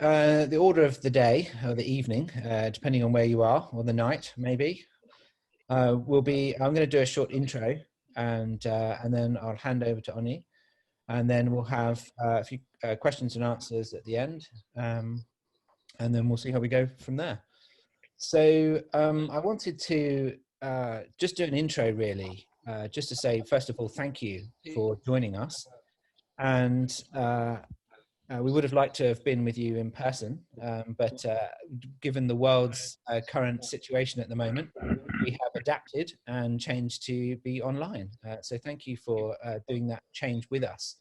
the order of the day or the evening, depending on where you are, or the night maybe, will be, I'm going to do a short intro, and then I'll hand over to Onyi, and then we'll have a few questions and answers at the end, and then we'll see how we go from there. So I wanted to just do an intro, really, just to say, first of all, thank you for joining us. And we would have liked to have been with you in person, but given the world's current situation at the moment, we have adapted and changed to be online. So thank you for doing that change with us.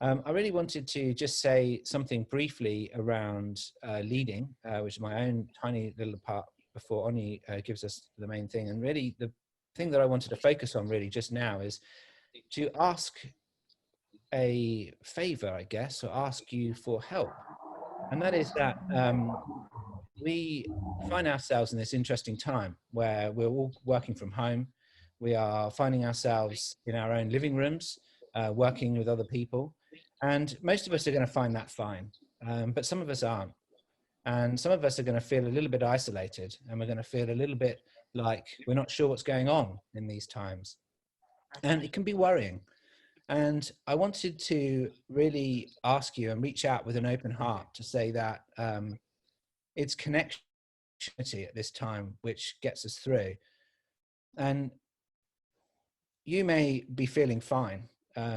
I really wanted to just say something briefly around leading, which is my own tiny little part before Onyi gives us the main thing. And really the thing that I wanted to focus on really just now is to ask a favor, I guess, or ask you for help. And that is that we find ourselves in this interesting time where we're all working from home. We are finding ourselves in our own living rooms, working with other people. And most of us are going to find that fine, but some of us aren't. And some of us are going to feel a little bit isolated, and we're going to feel a little bit like we're not sure what's going on in these times. And it can be worrying. And I wanted to really ask you and reach out with an open heart to say that it's connection at this time which gets us through. And you may be feeling fine.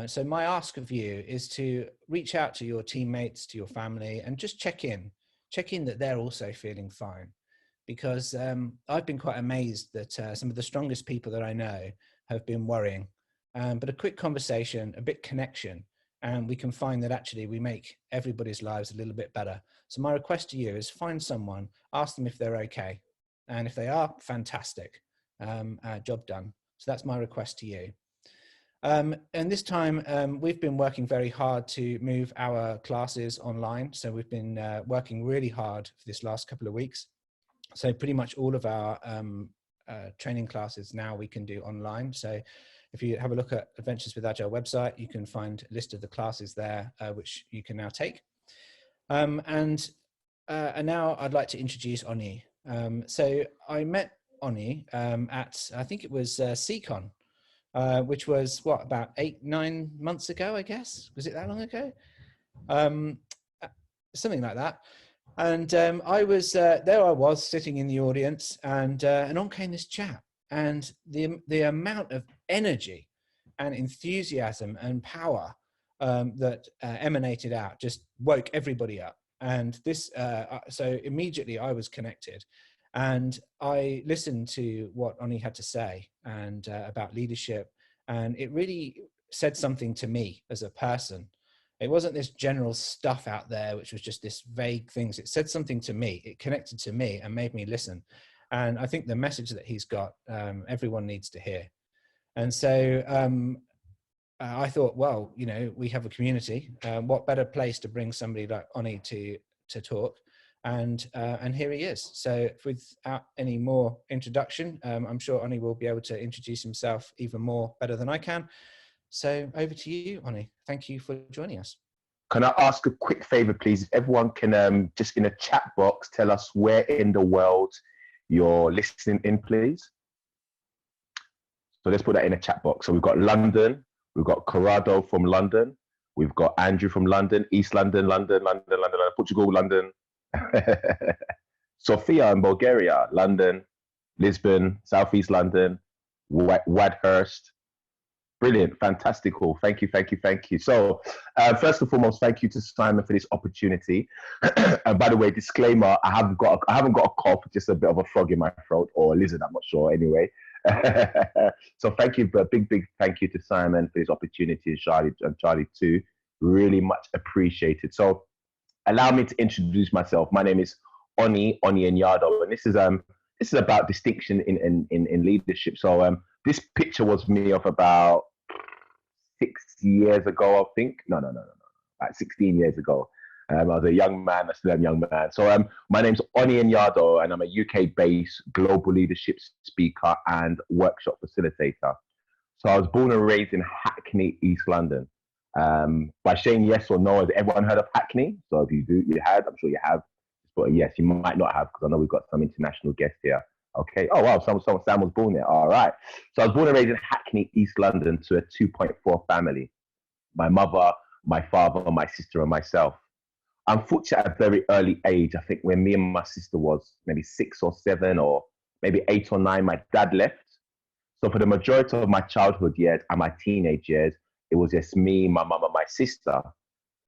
So my ask of you is to reach out to your teammates, to your family, and just check in that they're also feeling fine. Because I've been quite amazed that some of the strongest people that I know have been worrying. But a quick conversation, a bit connection, and we can find that actually we make everybody's lives a little bit better. So my request to you is find someone, ask them if they're okay. And if they are, fantastic, job done. So that's my request to you. And this time we've been working very hard to move our classes online. So we've been working really hard for this last couple of weeks. So pretty much all of our training classes now we can do online. So if you have a look at Adventures with Agile website, you can find a list of the classes there, which you can now take. And now I'd like to introduce Onyi. So I met Onyi at, I think it was CCon, which was what, about 8-9 months ago, I guess? Was it that long ago? Something like that. And I was, there I was sitting in the audience, and on came this chap. And the amount of energy and enthusiasm and power that emanated out just woke everybody up. And this, so immediately I was connected, and I listened to what Onyi had to say and about leadership, and it really said something to me as a person. It wasn't this general stuff out there, which was just this vague things. It said something to me. It connected to me and made me listen. And I think the message that he's got, everyone needs to hear. And so I thought, well, you know, we have a community. What better place to bring somebody like Onyi to talk? And here he is. So without any more introduction, I'm sure Onyi will be able to introduce himself even more better than I can. So over to you, Onyi. Thank you for joining us. Can I ask a quick favor, please? If everyone can just in a chat box tell us where in the world you're listening in, please. So let's put that in a chat box. So we've got London, we've got Corrado from London, we've got Andrew from London, East London, Portugal, London, Sofia in Bulgaria, London, Lisbon, Southeast London, Wadhurst. Brilliant, fantastical. Thank you. So first and foremost, thank you to Simon for this opportunity. And by the way, disclaimer, I haven't got a cough, just a bit of a frog in my throat, or a lizard, I'm not sure anyway. So thank you, but big thank you to Simon for this opportunity, and Charlie too. Really much appreciated. So allow me to introduce myself. My name is Onyi Anyado, and this is about distinction in leadership. So this picture was me of about 6 years ago, I think. No, like 16 years ago. I was a young man. I still am a young man. So my name's Onyi Anyado, and I'm a UK-based global leadership speaker and workshop facilitator. So I was born and raised in Hackney, East London. By saying yes or no, has everyone heard of Hackney? So if you do, you had, I'm sure you have. But yes, you might not have because I know we've got some international guests here. Okay. Oh wow, Sam was born there. All right. So I was born and raised in Hackney, East London, to a 2.4 family. My mother, my father, my sister, and myself. Unfortunately, at a very early age, I think when me and my sister was maybe 6 or 7 or maybe 8 or 9, my dad left. So for the majority of my childhood years and my teenage years, it was just me, my mum, and my sister.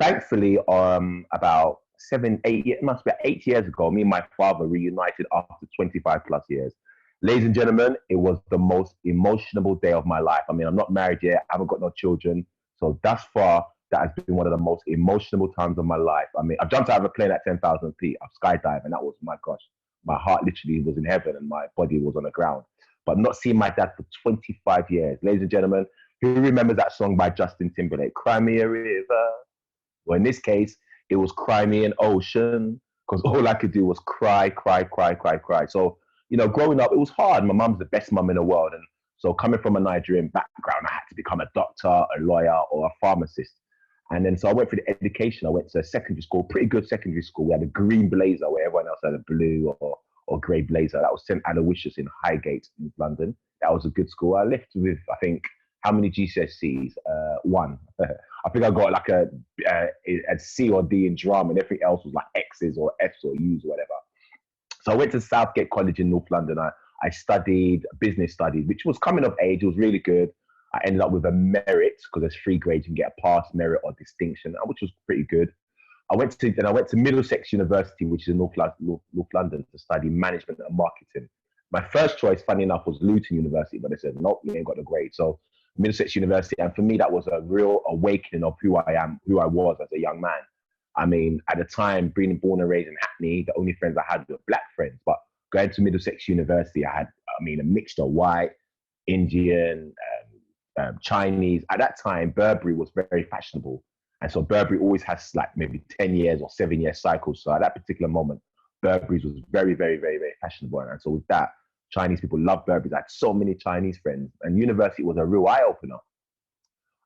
Thankfully, about 7, 8 years, it must be 8 years ago, me and my father reunited after 25 plus years. Ladies and gentlemen, it was the most emotional day of my life. I mean, I'm not married yet, I haven't got no children. So thus far, that has been one of the most emotional times of my life. I mean, I've jumped out of a plane at 10,000 feet, I've skydived, and that was, my gosh, my heart literally was in heaven and my body was on the ground. But not seeing my dad for 25 years. Ladies and gentlemen, who remembers that song by Justin Timberlake, Cry Me a River? Well, in this case, it was Cry Me an Ocean, because all I could do was cry, cry, cry, cry, cry. So, growing up, it was hard. My mum's the best mum in the world. And so coming from a Nigerian background, I had to become a doctor, a lawyer, or a pharmacist. And then so I went for the education. I went to a secondary school, pretty good secondary school. We had a green blazer where everyone else had a blue or grey blazer. That was St. Aloysius in Highgate in London. That was a good school. I left with, I think, how many GCSEs? One. I think I got like a C or D in drama, and everything else was like X's or F's or U's or whatever. So I went to Southgate College in North London. I studied business studies, which was coming of age. It was really good. I ended up with a merit because there's 3 grades. You can get a pass, merit, or distinction, which was pretty good. I went to Middlesex University, which is in North London, to study management and marketing. My first choice, funny enough, was Luton University, but they said, nope, you ain't got the grade. So Middlesex University, and for me, that was a real awakening of who I am, who I was as a young man. I mean, at the time, being born and raised in Hackney, the only friends I had were black friends. But going to Middlesex University, I had, a mixture of white, Indian, Chinese. At that time, Burberry was very fashionable. And so Burberry always has like maybe 10 years or 7 year cycles. So at that particular moment, Burberry's was very, very, very, very fashionable. And so with that, Chinese people love Burberry's. I had so many Chinese friends, and university was a real eye opener.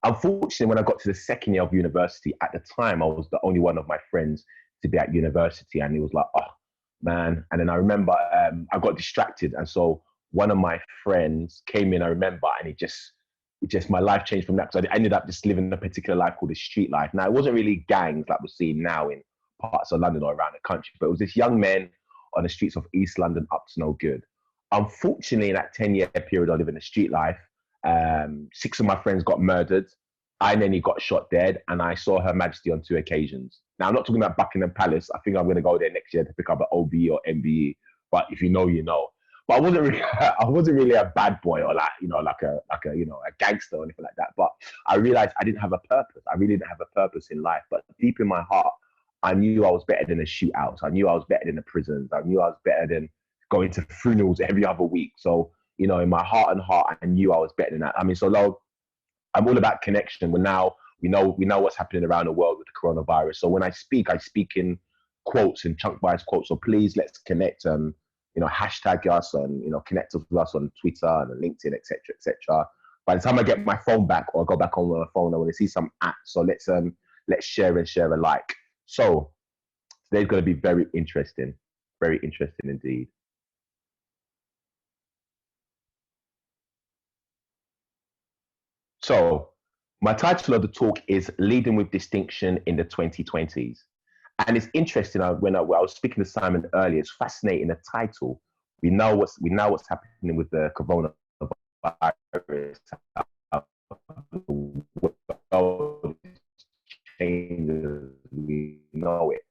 Unfortunately, when I got to the second year of university, at the time, I was the only one of my friends to be at university. And it was like, oh, man. And then I remember I got distracted. And so one of my friends came in, I remember, and it just my life changed from that, because I ended up just living a particular life called the street life. Now, it wasn't really gangs like we're seeing now in parts of London or around the country, but it was this young men on the streets of East London up to no good. Unfortunately, in that 10-year period I lived in the street life, 6 of my friends got murdered. I nearly got shot dead, and I saw Her Majesty on 2 occasions. Now, I'm not talking about Buckingham Palace. I think I'm going to go there next year to pick up an OBE or MBE. But if you know, you know. But I wasn't really a bad boy or like a gangster or anything like that. But I realized I didn't have a purpose. I really didn't have a purpose in life. But deep in my heart, I knew I was better than the shootouts. I knew I was better than the prisons. I knew I was better than going to funerals every other week. So, in my heart and heart, I knew I was better than that. I mean, so now I'm all about connection. We know what's happening around the world with the coronavirus. So when I speak in quotes and chunk-wise quotes. So please, let's connect. Hashtag us and connect with us on Twitter and LinkedIn, etc., etc. By the time I get my phone back or I go back on my phone, I want to see some apps. So let's share and share alike. So today's going to be very interesting indeed. So my title of the talk is Leading with Distinction in the 2020s. And it's interesting, when I was speaking to Simon earlier, it's fascinating, the title. We know what's happening with the coronavirus. We know it.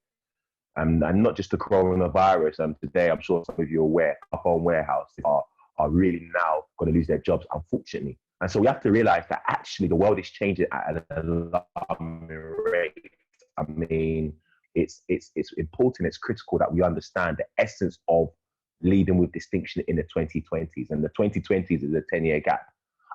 And not just the coronavirus. Today, I'm sure some of you are aware, home warehouses are really now going to lose their jobs, unfortunately. And so we have to realize that actually the world is changing at an alarming rate. I mean, it's important, it's critical that we understand the essence of leading with distinction in the 2020s. And the 2020s is a 10-year gap.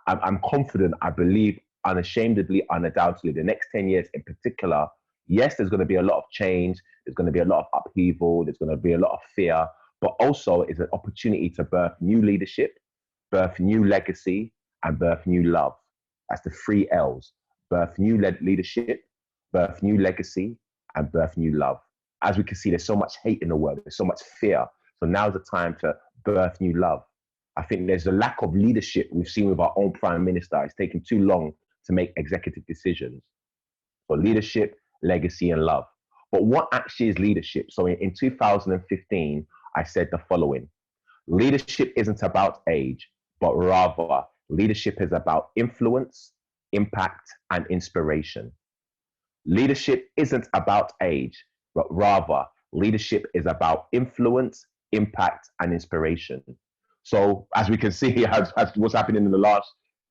I'm confident, I believe, unashamedly, undoubtedly, the next 10 years in particular, yes, there's going to be a lot of change, there's going to be a lot of upheaval, there's going to be a lot of fear, but also it's an opportunity to birth new leadership, birth new legacy, and birth new love. That's the 3 L's. birth new leadership, birth new legacy, and birth new love. As we can see, there's so much hate in the world, there's so much fear. So now's the time to birth new love. I think there's a lack of leadership we've seen with our own prime minister. It's taken too long to make executive decisions. So leadership, legacy, and love. But what actually is leadership? So in 2015, I said the following: leadership isn't about age, but rather leadership is about influence, impact, and inspiration. Leadership isn't about age, but rather leadership is about influence, impact, and inspiration. So as we can see, as what's happening in the last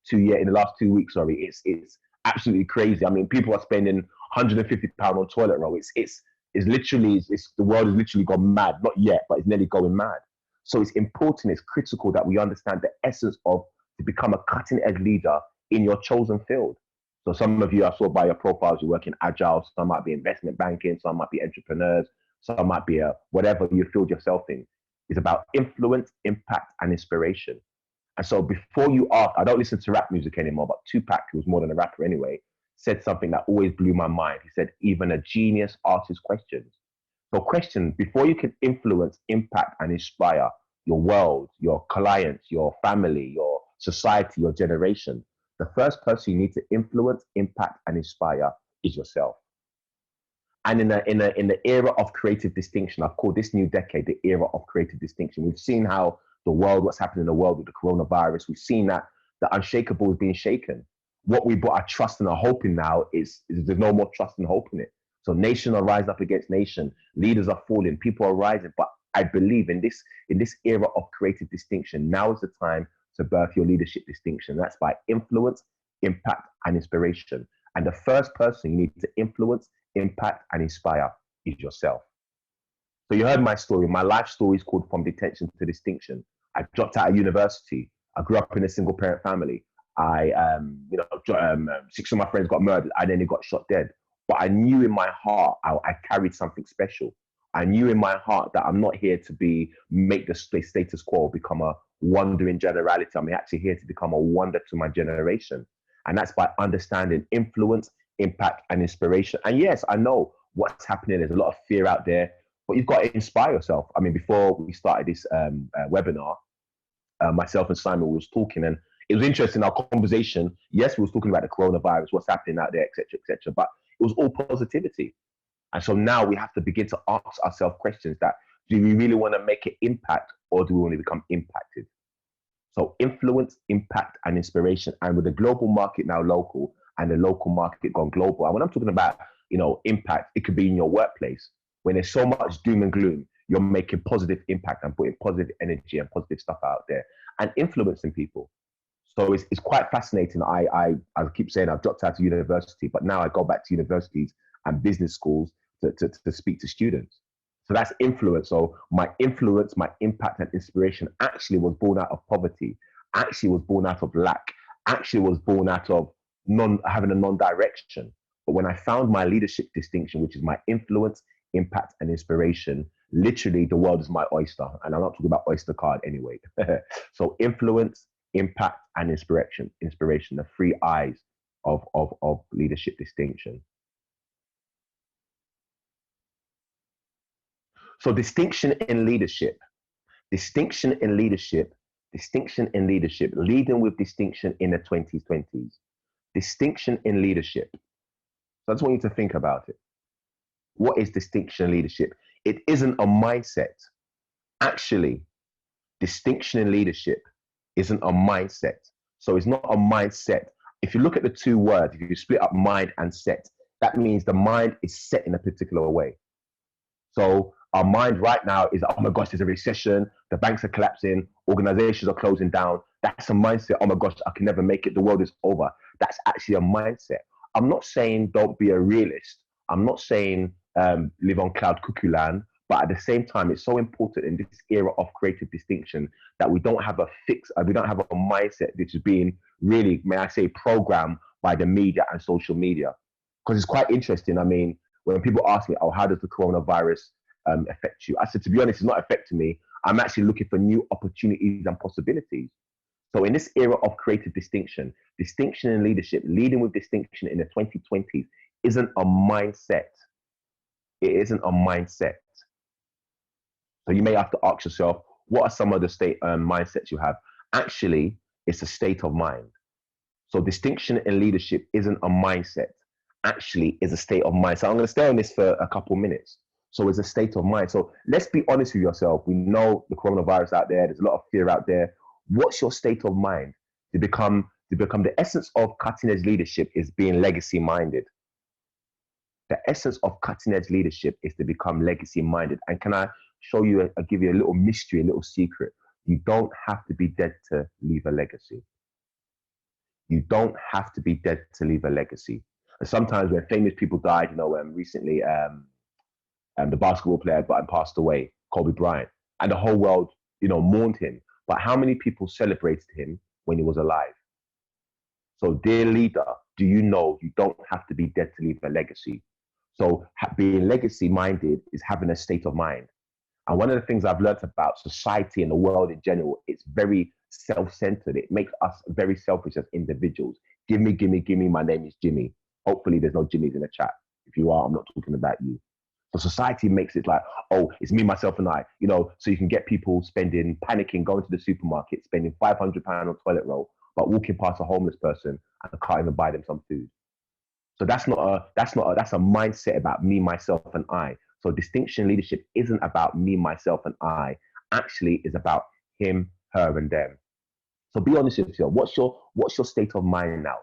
2 years, in the last 2 weeks, sorry, it's absolutely crazy. I mean, people are spending £150 on toilet roll. It's literally, the world has literally gone mad. Not yet, but it's nearly going mad. So it's important, it's critical that we understand the essence of to become a cutting edge leader in your chosen field. So some of you, I saw by your profiles, you work in agile, some might be investment banking, some might be entrepreneurs, some might be whatever you field yourself in. It's about influence, impact, and inspiration. And so before you ask, I don't listen to rap music anymore, but Tupac, who was more than a rapper anyway, said something that always blew my mind. He said, even a genius asks his questions. So question, before you can influence, impact, and inspire your world, your clients, your family, your society, your generation, the first person you need to influence, impact, and inspire is yourself. And in the era of creative distinction, I've called this new decade the era of creative distinction. We've seen how the world, what's happening in the world with the coronavirus, we've seen that the unshakable is being shaken. What we put our trust and our hope in now is there's no more trust and hope in it. So nation are rising up against nation, leaders are falling, people are rising. But I believe in this era of creative distinction, now is the time to birth your leadership distinction. That's by influence, impact, and inspiration. And the first person you need to influence, impact, and inspire is yourself. So you heard my story. My life story is called From Detention to Distinction. I dropped out of university. I grew up in a single parent family. Six of my friends got murdered. I nearly got shot dead. But I knew in my heart I carried something special. I knew in my heart that I'm not here to make the status quo become a wonder in generality. I'm actually here to become a wonder to my generation. And that's by understanding influence, impact, and inspiration. And yes, I know what's happening. There's a lot of fear out there, but you've got to inspire yourself. I mean, before we started this webinar, myself and Simon was talking, and it was interesting, our conversation. Yes, we was talking about the coronavirus, what's happening out there, etc., but it was all positivity. And so now we have to begin to ask ourselves questions that, do we really want to make an impact, or do we want to become impacted? So influence, impact, and inspiration. And with the global market now local, and the local market gone global. And when I'm talking about, impact, it could be in your workplace. When there's so much doom and gloom, you're making positive impact and putting positive energy and positive stuff out there and influencing people. So it's quite fascinating. I keep saying I've dropped out of university, but now I go back to universities and business schools to speak to students. So that's influence. So my influence, my impact and inspiration actually was born out of poverty, actually was born out of lack, actually was born out of having a non-direction. But when I found my leadership distinction, which is my influence, impact, and inspiration, literally the world is my oyster. And I'm not talking about Oyster card anyway. So influence, impact, and inspiration, the three I's of leadership distinction. So distinction in leadership, leading with distinction in the 2020s, distinction in leadership. So I just want you to think about it. What is distinction in leadership? It isn't a mindset. Actually, distinction in leadership isn't a mindset. So it's not a mindset. If you look at the two words, if you split up mind and set, that means the mind is set in a particular way. So our mind right now is, oh my gosh, there's a recession, the banks are collapsing, organizations are closing down. That's a mindset. Oh my gosh, I can never make it. The world is over. That's actually a mindset. I'm not saying don't be a realist. I'm not saying live on cloud cuckoo land, but at the same time, it's so important in this era of creative distinction that we don't have a mindset which is being really, may I say, programmed by the media and social media. Because it's quite interesting. I mean, when people ask me, oh, how does the coronavirus affect you? I said, to be honest, it's not affecting me. I'm actually looking for new opportunities and possibilities. So in this era of creative distinction, distinction in leadership, leading with distinction in the 2020s isn't a mindset. It isn't a mindset. So you may have to ask yourself, what are some of the mindsets you have? Actually, it's a state of mind. So distinction in leadership isn't a mindset. Actually, is a state of mind. So I'm going to stay on this for a couple minutes. So it's a state of mind. So let's be honest with yourself. We know the coronavirus out there. There's a lot of fear out there. What's your state of mind? To become the essence of cutting edge leadership is being legacy minded. The essence of cutting edge leadership is to become legacy minded. And can I show you, I'll give you a little mystery, a little secret. You don't have to be dead to leave a legacy. You don't have to be dead to leave a legacy. And sometimes when famous people died, recently the basketball player got and passed away, Kobe Bryant, and the whole world, mourned him. But how many people celebrated him when he was alive? So, dear leader, do you know you don't have to be dead to leave a legacy? So, being legacy minded is having a state of mind. And one of the things I've learned about society and the world in general, it's very self-centered. It makes us very selfish as individuals. Give me, my name is Jimmy. Hopefully there's no Jimmys in the chat. If you are, I'm not talking about you. So society makes it like, oh, it's me, myself, and I, so you can get people panicking, going to the supermarket, spending £500 on toilet roll, but walking past a homeless person and can't even buy them some food. So that's a mindset about me, myself, and I. So distinction leadership isn't about me, myself, and I. Actually, is about him, her, and them. So be honest with yourself. What's your state of mind now?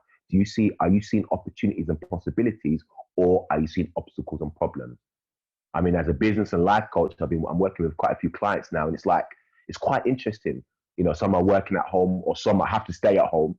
Are you seeing opportunities and possibilities, or are you seeing obstacles and problems? I mean, as a business and life coach, I'm working with quite a few clients now, and it's quite interesting. Some are working at home, or some have to stay at home,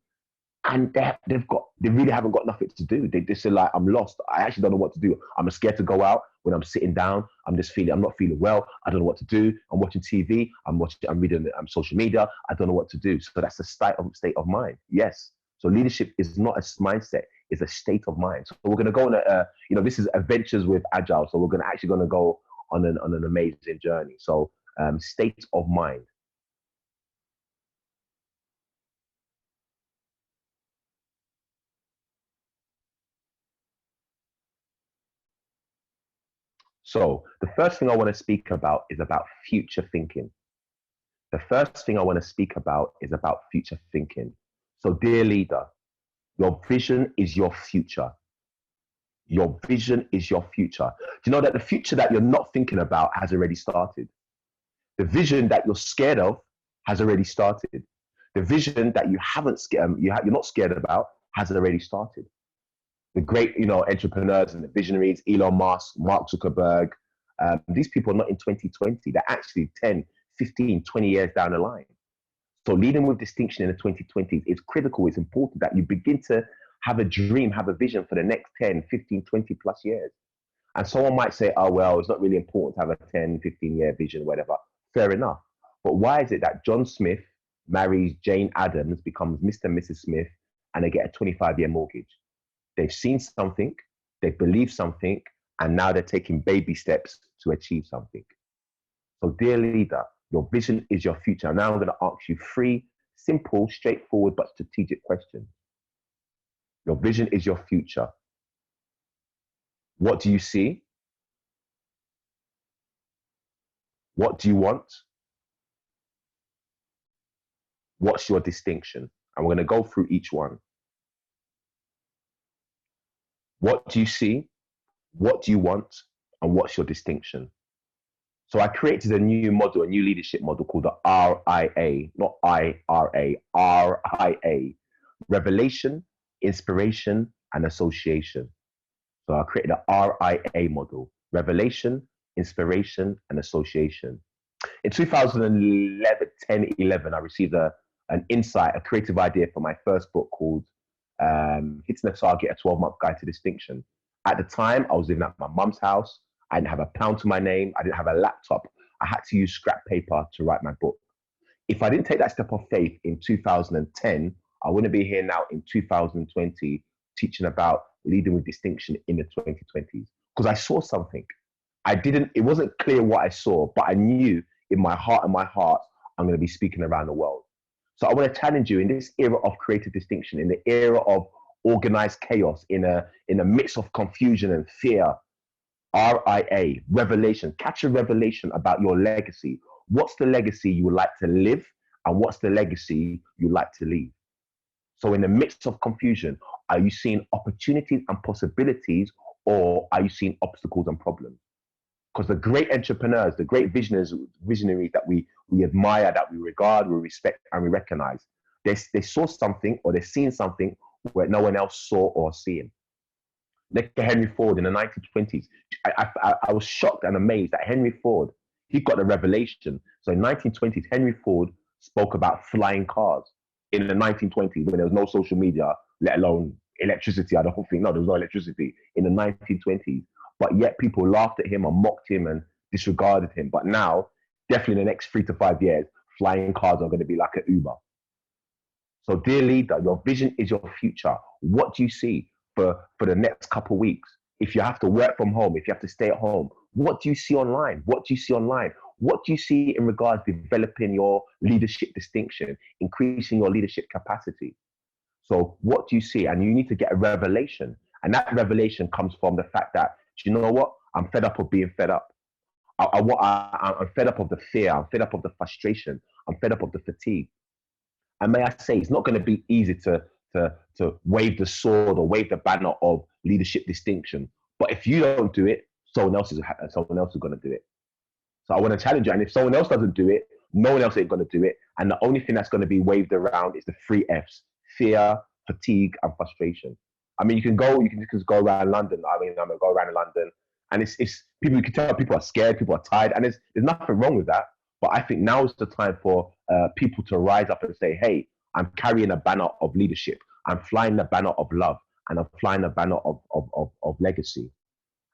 and they really haven't got nothing to do. They just say like, I'm lost. I actually don't know what to do. I'm scared to go out. When I'm sitting down, I'm not feeling well. I don't know what to do. I'm watching TV. I'm reading social media. I don't know what to do. So that's a state of mind. Yes. So leadership is not a mindset. It's a state of mind. So we're going to go on this is Adventures with Agile. So we're actually going to go on an amazing journey. So state of mind. So the first thing I want to speak about is about future thinking. The first thing I want to speak about is about future thinking. So dear leader, your vision is your future. Your vision is your future. Do you know that the future that you're not thinking about has already started? The vision that you're scared of has already started. The vision that you're not scared about has already started. The great, entrepreneurs and the visionaries, Elon Musk, Mark Zuckerberg, these people are not in 2020. They're actually 10, 15, 20 years down the line. So leading with distinction in the 2020s is critical. It's important that you begin to have a dream, have a vision for the next 10, 15, 20 plus years. And someone might say, oh, well, it's not really important to have a 10, 15-year vision, whatever. Fair enough. But why is it that John Smith marries Jane Addams, becomes Mr. and Mrs. Smith, and they get a 25-year mortgage? They've seen something, they believe something, and now they're taking baby steps to achieve something. So dear leader, your vision is your future. Now I'm going to ask you 3 simple, straightforward, but strategic questions. Your vision is your future. What do you see? What do you want? What's your distinction? And we're going to go through each one. What do you see? What do you want? And what's your distinction? So I created a new leadership model called the RIA, not IRA, RIA, Revelation, Inspiration, and Association. So I created a RIA model, Revelation, Inspiration, and Association. In 2011, 10, 11, I received an insight, a creative idea for my first book called Hitting the Target, a 12-month Guide to Distinction. At the time, I was living at my mum's house. I didn't have a pound to my name. I didn't have a laptop. I had to use scrap paper to write my book. If I didn't take that step of faith in 2010, I wouldn't be here now in 2020 teaching about leading with distinction in the 2020s, because I saw something. It wasn't clear what I saw, but I knew in my heart, I'm going to be speaking around the world. So I want to challenge you in this era of creative distinction, in the era of organized chaos, in the midst of confusion and fear. RIA, revelation. Catch a revelation about your legacy. What's the legacy you would like to live, and what's the legacy you like to leave? So in the midst of confusion, are you seeing opportunities and possibilities, or are you seeing obstacles and problems? Because the great entrepreneurs, the great visionaries that we admire, that we regard, we respect, and we recognize, they saw something, or they're seeing something where no one else saw or seeing. Look at Henry Ford in the 1920s. I was shocked and amazed that Henry Ford, he got the revelation. So in 1920s, Henry Ford spoke about flying cars. In the 1920s, when there was no social media, let alone electricity, I don't think, no, there was no electricity in the 1920s. But yet people laughed at him and mocked him and disregarded him. But now, definitely in the next 3 to 5 years, flying cars are going to be like an Uber. So dear leader, your vision is your future. What do you see for the next couple of weeks? If you have to work from home, if you have to stay at home, what do you see online? What do you see online? What do you see in regards to developing your leadership distinction, increasing your leadership capacity? So what do you see? And you need to get a revelation. And that revelation comes from the fact that, do you know what? I'm fed up of being fed up. I'm fed up of the fear. I'm fed up of the frustration. I'm fed up of the fatigue. And may I say, it's not going to be easy to wave the sword or wave the banner of leadership distinction. But if you don't do it, someone else is going to do it. So I want to challenge you. And if someone else doesn't do it, no one else ain't going to do it. And the only thing that's going to be waved around is the 3 Fs: fear, fatigue, and frustration. I mean, you can just go around London. I mean, I'm going to go around London, and it's people. You can tell people are scared, people are tired, and there's nothing wrong with that. But I think now is the time for people to rise up and say, hey, I'm carrying a banner of leadership. I'm flying the banner of love, and I'm flying the banner of legacy.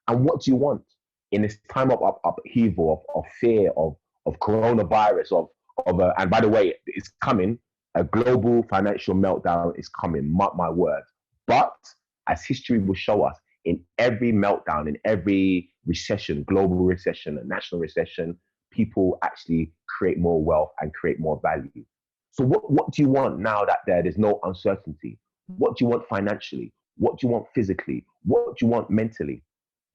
And what do you want in this time of upheaval, of fear, of coronavirus, and by the way, it's coming. A global financial meltdown is coming, mark my words. But as history will show us, in every meltdown, in every recession, global recession, national recession, people actually create more wealth and create more value. So what do you want now that there's no uncertainty? What do you want financially? What do you want physically? What do you want mentally?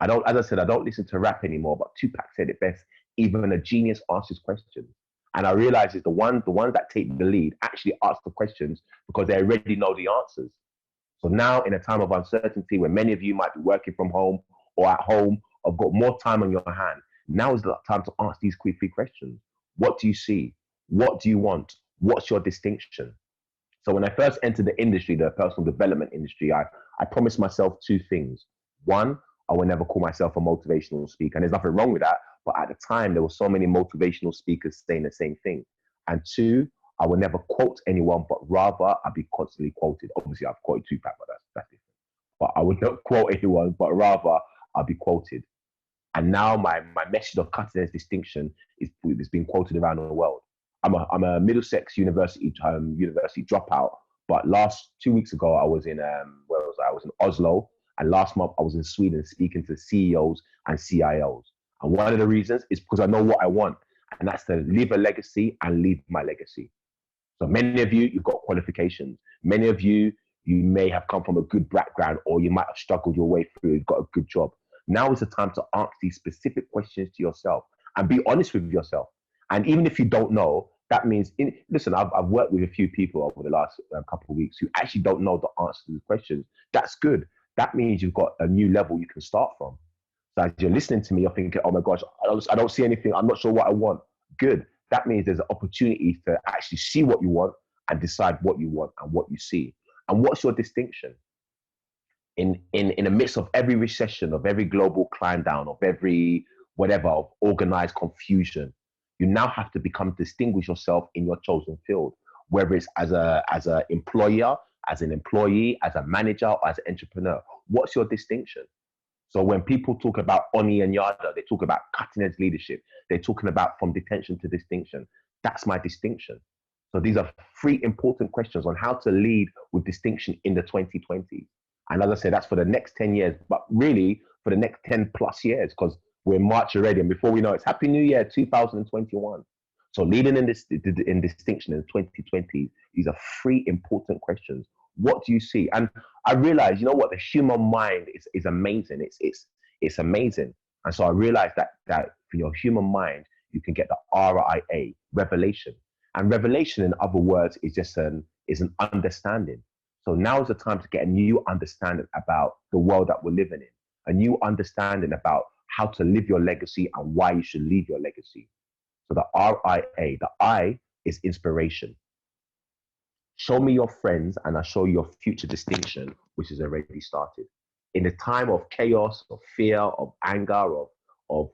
As I said, I don't listen to rap anymore, but Tupac said it best. Even a genius asks questions. And I realize it's the ones that take the lead actually ask the questions because they already know the answers. So now, in a time of uncertainty, where many of you might be working from home or at home, or got more time on your hand, now is the time to ask these 3 questions. What do you see? What do you want? What's your distinction? So when I first entered the industry, the personal development industry, I promised myself 2 things. One, I would never call myself a motivational speaker, and there's nothing wrong with that. But at the time, there were so many motivational speakers saying the same thing. And 2, I would never quote anyone, but rather I'd be constantly quoted. Obviously, I've quoted Tupac, but that's different. But I would not quote anyone, but rather I'd be quoted. And now my message of cutting edge distinction is being quoted around the world. I'm a Middlesex University dropout, but 2 weeks ago I was in where was I? I was in Oslo, and last month I was in Sweden speaking to CEOs and CIOs. And one of the reasons is because I know what I want, and that's to leave a legacy and leave my legacy. So many of you, you've got qualifications. Many of you, you may have come from a good background, or you might have struggled your way through, you've got a good job. Now is the time to ask these specific questions to yourself and be honest with yourself. And even if you don't know, that means, listen, I've worked with a few people over the last couple of weeks who actually don't know the answer to the questions. That's good. That means you've got a new level you can start from. So as you're listening to me, you're thinking, oh my gosh, I don't see anything. I'm not sure what I want. Good. That means there's an opportunity to actually see what you want and decide what you want and what you see. And what's your distinction? In the midst of every recession, of every global climb down, of every whatever, of organized confusion, you now have to distinguish yourself in your chosen field, whether it's as a employer, as an employee, as a manager, or as an entrepreneur. What's your distinction? So when people talk about Onyi Anyado, they talk about cutting edge leadership. They're talking about from detention to distinction. That's my distinction. So these are 3 important questions on how to lead with distinction in the 2020s. And as I said, that's for the next 10 years, but really for the next 10 plus years, because we're in March already. And before we know it, it's Happy New Year 2021. So leading in this in distinction in 2020, these are three important questions. What do you see? And I realized, you know what, the human mind is amazing. It's amazing. And so I realized that for your human mind, you can get the RIA, revelation. And revelation, in other words, is an understanding. So now is the time to get a new understanding about the world that we're living in, a new understanding about how to live your legacy and why you should leave your legacy. So the RIA, the I is inspiration. Show me your friends and I'll show you your future distinction, which has already started. In the time of chaos, of fear, of anger, of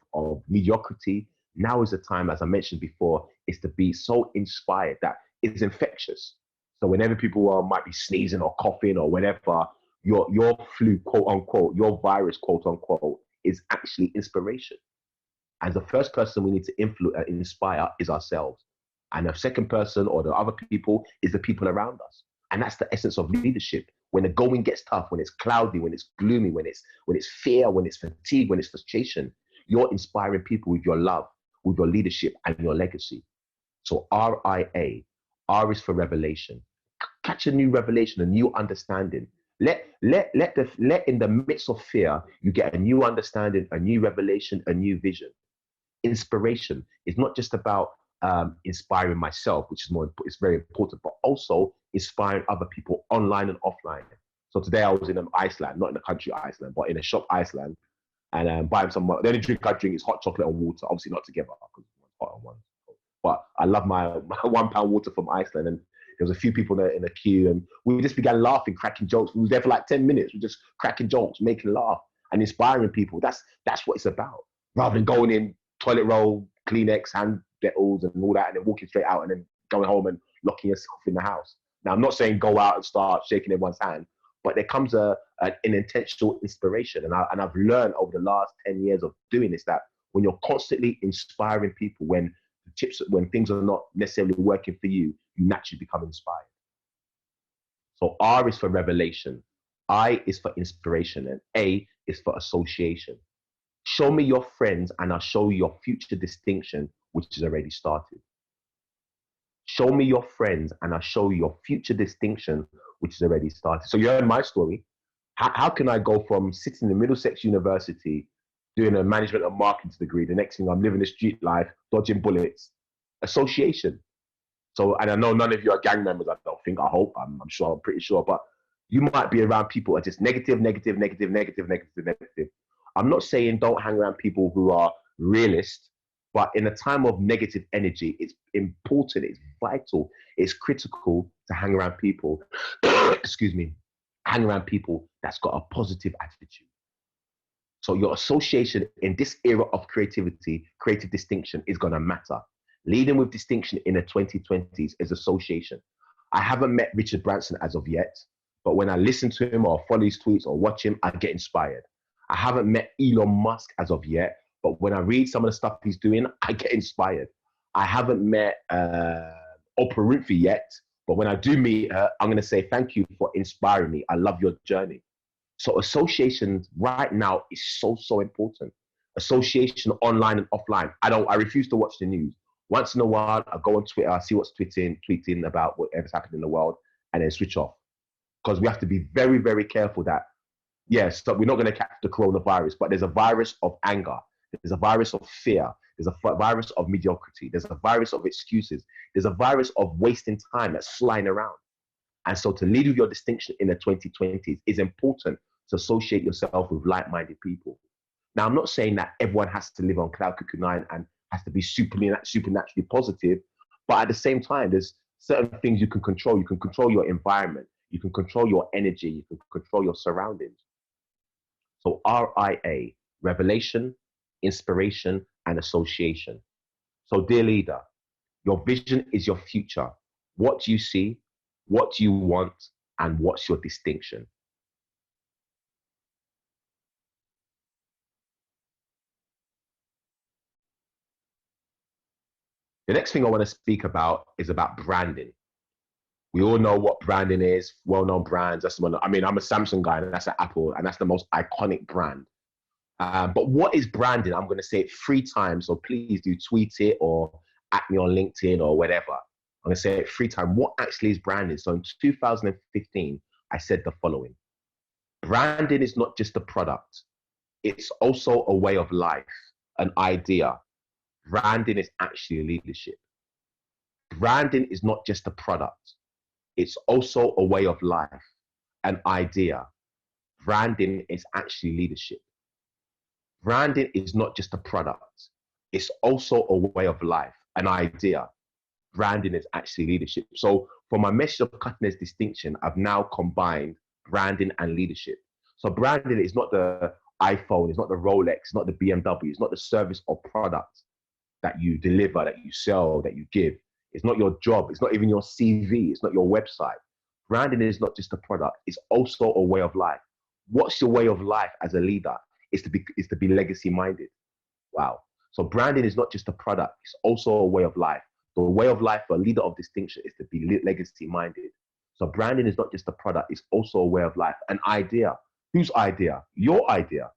mediocrity, now is the time, as I mentioned before, is to be so inspired that it's infectious. So whenever people might be sneezing or coughing or whatever, your flu, quote unquote, your virus, quote unquote, is actually inspiration. And the first person we need to inspire is ourselves. And the second person or the other people is the people around us. And that's the essence of leadership. When the going gets tough, when it's cloudy, when it's gloomy, when it's fear, when it's fatigue, when it's frustration, you're inspiring people with your love, with your leadership and your legacy. So RIA, R is for revelation. Catch a new revelation, a new understanding. Let in the midst of fear, you get a new understanding, a new revelation, a new vision. Inspiration is not just about inspiring myself, which is it's very important, but also inspiring other people online and offline. So today I was in Iceland, not in the country Iceland, but in a shop Iceland, and buying some. The only drink I drink is hot chocolate and water. Obviously not together because one's hot and one's cold. But I love my £1 water from Iceland, and there was a few people in the queue, and we just began laughing, cracking jokes. We were there for like 10 minutes. We were just cracking jokes, making laugh, and inspiring people. That's what it's about. Rather than going in toilet roll, Kleenex, hand dettles, and all that, and then walking straight out and then going home and locking yourself in the house. Now, I'm not saying go out and start shaking everyone's hand, but there comes an intentional inspiration. And I've learned over the last 10 years of doing this that when you're constantly inspiring people, when things are not necessarily working for you, you naturally become inspired. So R is for revelation, I is for inspiration, and A is for association. Show me your friends and I'll show you your future distinction, which has already started. Show me your friends and I'll show you your future distinction, which has already started. So you heard my story. How can I go from sitting in Middlesex University, doing a management and marketing degree, the next thing I'm living the street life, dodging bullets? Association. So, and I know none of you are gang members, I don't think, I hope, I'm sure, I'm pretty sure, but you might be around people who are just negative, negative, negative, negative, negative, negative. I'm not saying don't hang around people who are realist, but in a time of negative energy, it's important, it's vital, it's critical to hang around people, excuse me, hang around people that's got a positive attitude. So your association in this era of creativity, creative distinction is going to matter. Leading with distinction in the 2020s is association. I haven't met Richard Branson as of yet, but when I listen to him or follow his tweets or watch him, I get inspired. I haven't met Elon Musk as of yet, but when I read some of the stuff he's doing, I get inspired. I haven't met Oprah Winfrey yet, but when I do meet her, I'm going to say thank you for inspiring me. I love your journey. So association right now is so, so important. Association online and offline. I refuse to watch the news. Once in a while, I go on Twitter, I see what's tweeting about whatever's happening in the world, and then switch off. Because we have to be very, very careful that, yes, so we're not going to catch the coronavirus, but there's a virus of anger. There's a virus of fear. There's a virus of mediocrity. There's a virus of excuses. There's a virus of wasting time that's flying around. And so to lead with your distinction in the 2020s is important to associate yourself with like-minded people. Now, I'm not saying that everyone has to live on cloud cuckoo nine and has to be supernaturally positive, but at the same time, there's certain things you can control. You can control your environment. You can control your energy. You can control your surroundings. So RIA, revelation, inspiration, and association. So dear leader, your vision is your future. What do you see? What do you want? And what's your distinction? The next thing I want to speak about is about branding. We all know what branding is, well-known brands. That's one. I mean, I'm a Samsung guy, and that's an Apple, and that's the most iconic brand. But what is branding? I'm going to say it 3 times, so please do tweet it or at me on LinkedIn or whatever. I'm gonna say it 3 times. What actually is branding? So in 2015, I said the following: branding is not just a product; it's also a way of life, an idea. Branding is actually leadership. Branding is not just a product; it's also a way of life, an idea. Branding is actually leadership. Branding is not just a product; it's also a way of life, an idea. Branding is actually leadership. So for my message of cutting edge distinction, I've now combined branding and leadership. So branding is not the iPhone, it's not the Rolex, it's not the BMW, it's not the service or product that you deliver, that you sell, that you give. It's not your job, it's not even your CV, it's not your website. Branding is not just a product, it's also a way of life. What's your way of life as a leader? Is to be legacy minded. Wow. So branding is not just a product, it's also a way of life. The way of life for a leader of distinction is to be legacy minded. So branding is not just a product, it's also a way of life, an idea. Whose idea? Your idea.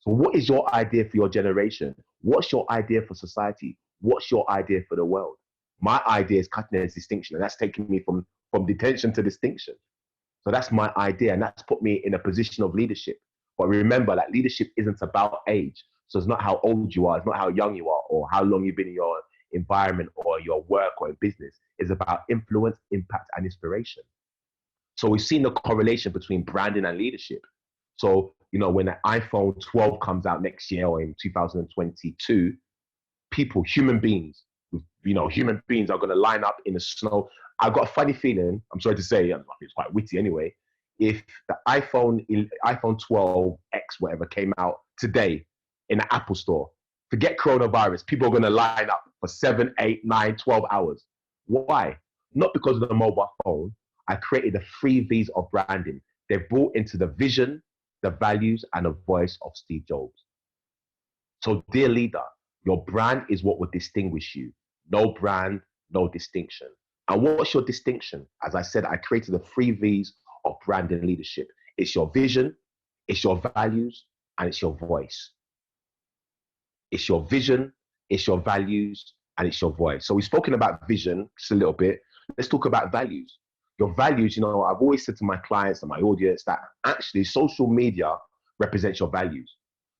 So what is your idea for your generation? What's your idea for society? What's your idea for the world? My idea is cutting edge distinction, and that's taking me from detention to distinction. So that's my idea, and that's put me in a position of leadership. But remember that leadership isn't about age. So it's not how old you are, it's not how young you are, or how long you've been in your environment or your work or in business. It's about influence, impact, and inspiration. So we've seen the correlation between branding and leadership. So, when the iPhone 12 comes out next year or in 2022, people, human beings, human beings are going to line up in the snow. I've got a funny feeling, I'm sorry to say, it's quite witty anyway, if the iPhone 12 X, whatever, came out today in the Apple store, forget coronavirus, people are going to line up for 7, 8, 9, 12 hours. Why? Not because of the mobile phone. I created the 3 V's of branding. They're brought into the vision, the values, and the voice of Steve Jobs. So, dear leader, your brand is what will distinguish you. No brand, no distinction. And what's your distinction? As I said, I created the 3 V's of brand and leadership. It's your vision, it's your values, and it's your voice. It's your vision, it's your values, and it's your voice. So we've spoken about vision just a little bit. Let's talk about values. Your values, I've always said to my clients and my audience that actually social media represents your values.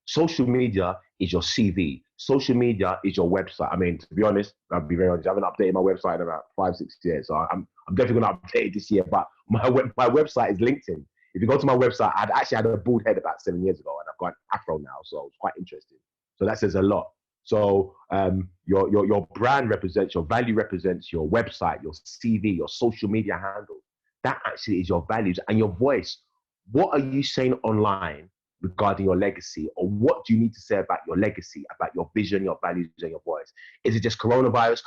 Social media is your CV. Social media is your website. I mean, to be honest, I'll be very honest, I haven't updated my website in about 5, 6 years. So I'm definitely going to update it this year, but my website is LinkedIn. If you go to my website, I'd actually had a bald head about 7 years ago and I've got an afro now. So it's quite interesting. So that says a lot. So your brand represents, your value represents your website, your CV, your social media handle. That actually is your values and your voice. What are you saying online regarding your legacy, or what do you need to say about your legacy, about your vision, your values, and your voice? Is it just coronavirus,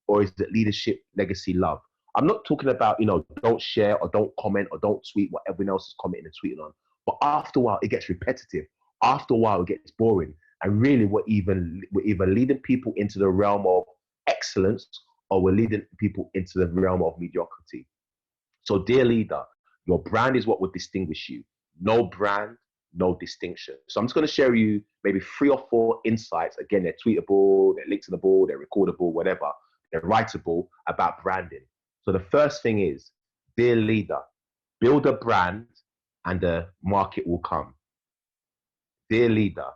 or is it leadership, legacy, love? I'm not talking about, don't share or don't comment or don't tweet what everyone else is commenting and tweeting on. But after a while, it gets repetitive. After a while, it gets boring. And really, we're either leading people into the realm of excellence, or we're leading people into the realm of mediocrity. So, dear leader, your brand is what will distinguish you. No brand, no distinction. So I'm just going to share you maybe 3 or 4 insights. Again, they're tweetable, they're linkable, they're recordable, whatever. They're writable about branding. So the first thing is, dear leader, build a brand and the market will come. Dear leader,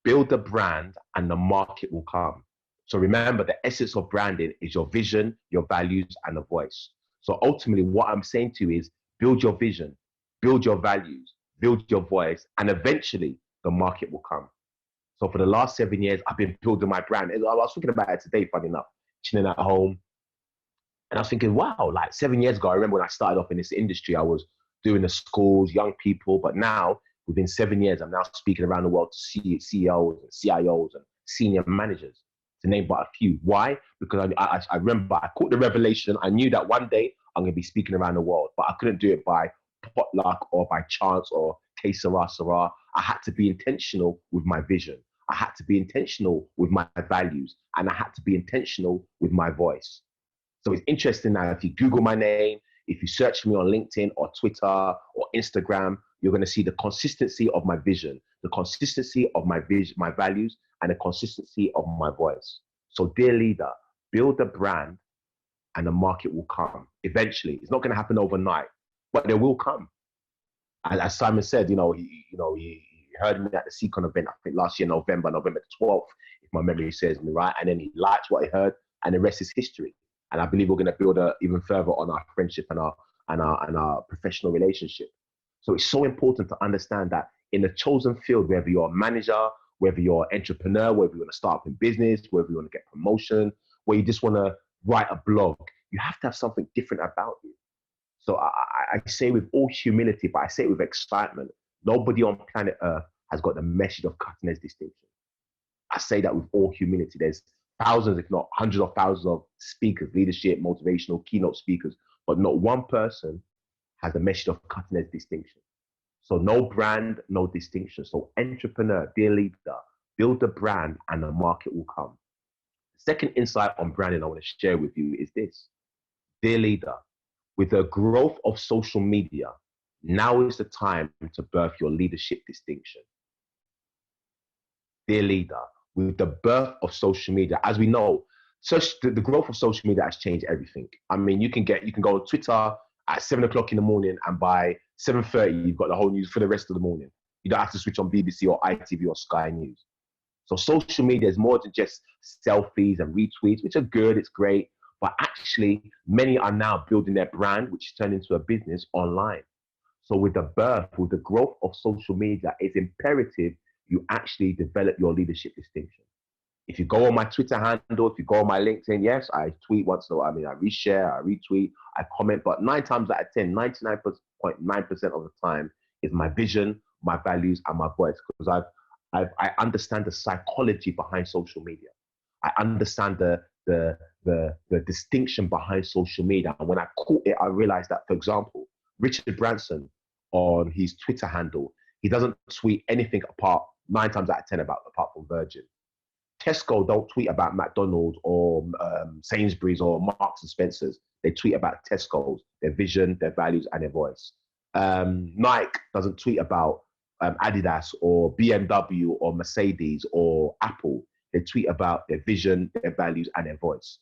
build a brand and the market will come. So remember, the essence of branding is your vision, your values, and the voice. So ultimately, what I'm saying to you is build your vision, build your values, build your voice, and eventually the market will come. So for the last 7 years, I've been building my brand. I was thinking about it today, funny enough, chilling at home. And I was thinking, wow, like 7 years ago, I remember when I started off in this industry, I was doing the schools, young people. But now, within 7 years, I'm now speaking around the world to CEOs and CIOs and senior managers, to name but a few. Why? Because I remember I caught the revelation. I knew that one day I'm going to be speaking around the world, but I couldn't do it by potluck or by chance or que sera, sera. I had to be intentional with my vision. I had to be intentional with my values, and I had to be intentional with my voice. So it's interesting now, if you Google my name, if you search me on LinkedIn or Twitter or Instagram, you're going to see the consistency of my vision, the consistency of my vision, my values, and the consistency of my voice. So dear leader, build a brand and the market will come eventually. It's not going to happen overnight, but there will come. And as Simon said, he heard me at the Seacon event, I think last year, November the 12th, if my memory serves me right. And then he liked what he heard, and the rest is history. And I believe we're going to build even further on our friendship and our professional relationship. So it's so important to understand that in a chosen field, whether you're a manager, whether you're an entrepreneur, whether you want to start up in business, whether you want to get promotion, where you just want to write a blog, you have to have something different about you. So I say with all humility, but I say it with excitement, nobody on planet Earth has got the message of cutting edge distinction. I say that with all humility. There's thousands, if not hundreds of thousands of speakers, leadership, motivational, keynote speakers, but not one person has the message of cutting edge distinction. So no brand, no distinction. So entrepreneur, dear leader, build a brand and the market will come. The second insight on branding I want to share with you is this. Dear leader, with the growth of social media, now is the time to birth your leadership distinction. Dear leader, with the birth of social media, as we know, the growth of social media has changed everything. I mean, you can go on Twitter at 7 o'clock in the morning, and by 7:30, you've got the whole news for the rest of the morning. You don't have to switch on BBC or ITV or Sky News. So social media is more than just selfies and retweets, which are good, it's great. But actually, many are now building their brand, which turned into a business online. So with the growth of social media, it's imperative you actually develop your leadership distinction. If you go on my Twitter handle, if you go on my LinkedIn, yes, I tweet once in a while. I mean, I reshare, I retweet, I comment, but 9 times out of 10, 99.9% of the time is my vision, my values, and my voice. Because I understand the psychology behind social media. I understand the distinction behind social media. And when I caught it, I realized that, for example, Richard Branson on his Twitter handle, he doesn't tweet anything apart 9 times out of 10 apart from Virgin. Tesco don't tweet about McDonald's or Sainsbury's or Marks and Spencer's. They tweet about Tesco's, their vision, their values, and their voice. Nike doesn't tweet about Adidas or BMW or Mercedes or Apple. They tweet about their vision, their values, and their voice.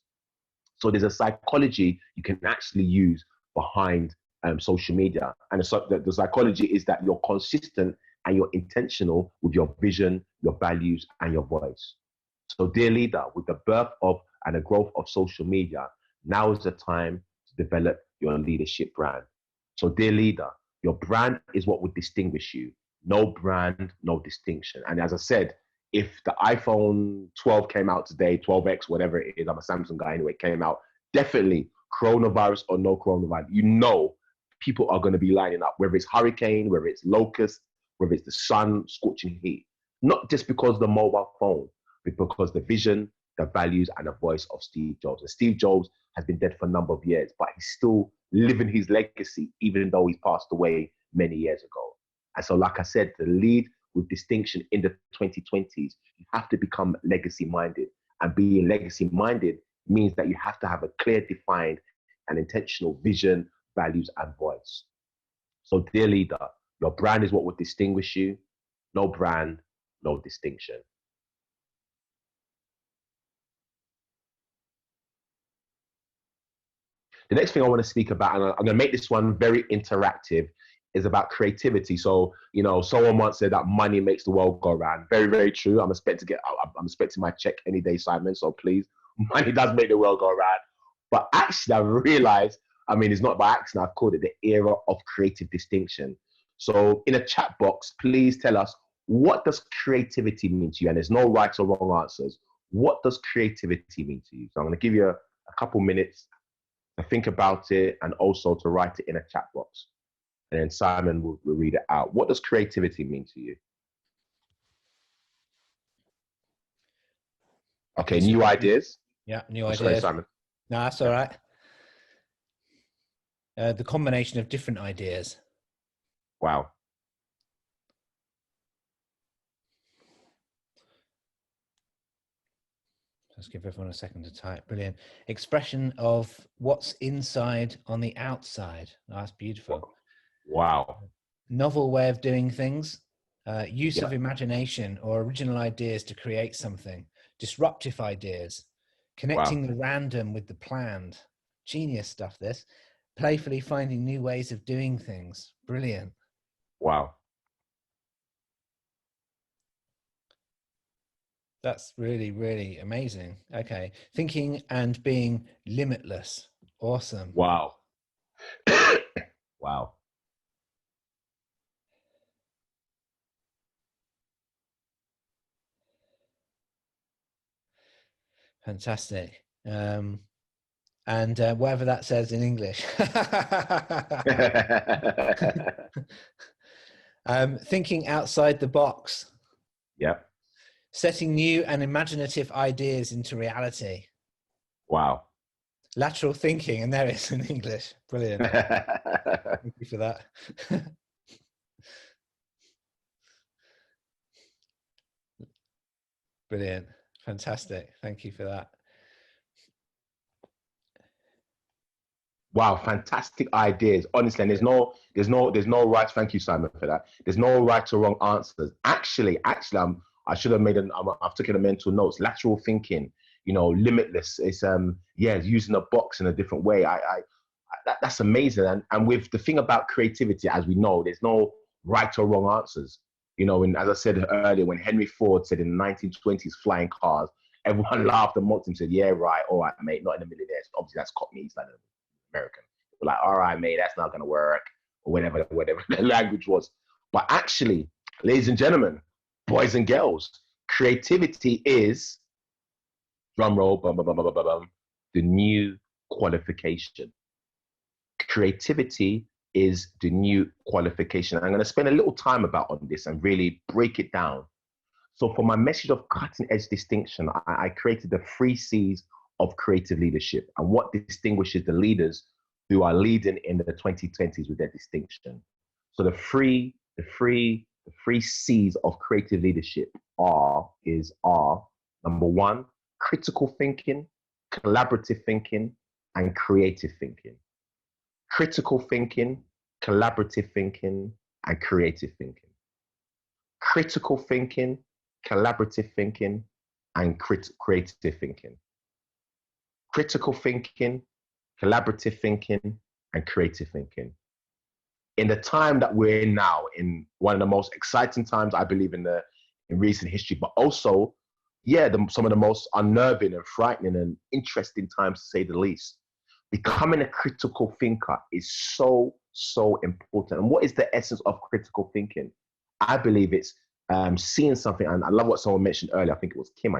So there's a psychology you can actually use behind social media. And the psychology is that you're consistent and you're intentional with your vision, your values, and your voice. So dear leader, with the birth of and the growth of social media, now is the time to develop your leadership brand. So dear leader, your brand is what would distinguish you. No brand, no distinction. And as I said, if the iPhone 12 came out today, 12X, whatever it is, I'm a Samsung guy anyway, came out, definitely coronavirus or no coronavirus, you know people are going to be lining up, whether it's hurricane, whether it's locust, whether it's the sun, scorching heat. Not just because of the mobile phone, but because the vision, the values, and the voice of Steve Jobs. And Steve Jobs has been dead for a number of years, but he's still living his legacy, even though he's passed away many years ago. And so, like I said, to lead with distinction in the 2020s, you have to become legacy-minded. And being legacy-minded means that you have to have a clear, defined, and intentional vision, values, and voice. So, dear leader, your brand is what would distinguish you. No brand, no distinction. The next thing I want to speak about, and I'm going to make this one very interactive, is about creativity. So, someone once said that money makes the world go round. Very, very true. I'm expecting my check any day, Simon. So please, money does make the world go round. But actually, I realized, it's not by accident. I've called it the era of creative distinction. So in a chat box, please tell us, what does creativity mean to you? And there's no right or wrong answers. What does creativity mean to you? So I'm going to give you a couple minutes to think about it and also to write it in a chat box. And then Simon will read it out. What does creativity mean to you? Okay, new ideas. Yeah, new ideas. Sorry, Simon. No, that's all right. The combination of different ideas. Wow. Let's give everyone a second to type. Brilliant. Expression of what's inside on the outside. Oh, that's beautiful. Wow. Novel way of doing things. Use of imagination or original ideas to create something. Disruptive ideas. Connecting the random with the planned. Genius stuff, this. Playfully finding new ways of doing things. Brilliant. Wow. That's really, really amazing. Okay. Thinking and being limitless. Awesome. Wow. Wow. Fantastic. And whatever that says in English. Thinking outside the box. Yeah. Setting new and imaginative ideas into reality. Wow. Lateral thinking, and there it is in English. Brilliant. Thank you for that. Brilliant. Fantastic. Thank you for that. Wow, fantastic ideas. Honestly, and there's no right. Thank you, Simon, for that. There's no right or wrong answers. Actually, I should have I've taken a mental notes. Lateral thinking, limitless. It's using a box in a different way. That's amazing. And with the thing about creativity, as we know, there's no right or wrong answers. And as I said earlier, when Henry Ford said in the 1920s, flying cars, everyone laughed and mocked him, said, "Yeah, right, all right, mate, not in the millionaires." Obviously, that's Cockney, he's like American. We're like, "All right, mate, that's not going to work," or whatever the language was. But actually, ladies and gentlemen, boys and girls, creativity is, drum roll, bum, bum, bum, bum, bum, bum, the new qualification. Creativity is the new qualification. I'm going to spend a little time on this and really break it down. So for my message of cutting edge distinction, I created the 3 C's of creative leadership and what distinguishes the leaders who are leading in the 2020s with their distinction. So the three C's of creative leadership are number 1, critical thinking, collaborative thinking, and creative thinking. Critical thinking, collaborative thinking, and creative thinking. Critical thinking, collaborative thinking, and creative thinking. Critical thinking, collaborative thinking, and creative thinking. In the time that we're in now, in one of the most exciting times, I believe, in recent history, but also, some of the most unnerving and frightening and interesting times, to say the least. Becoming a critical thinker is so, so important. And what is the essence of critical thinking? I believe it's seeing something, and I love what someone mentioned earlier, I think it was Kim,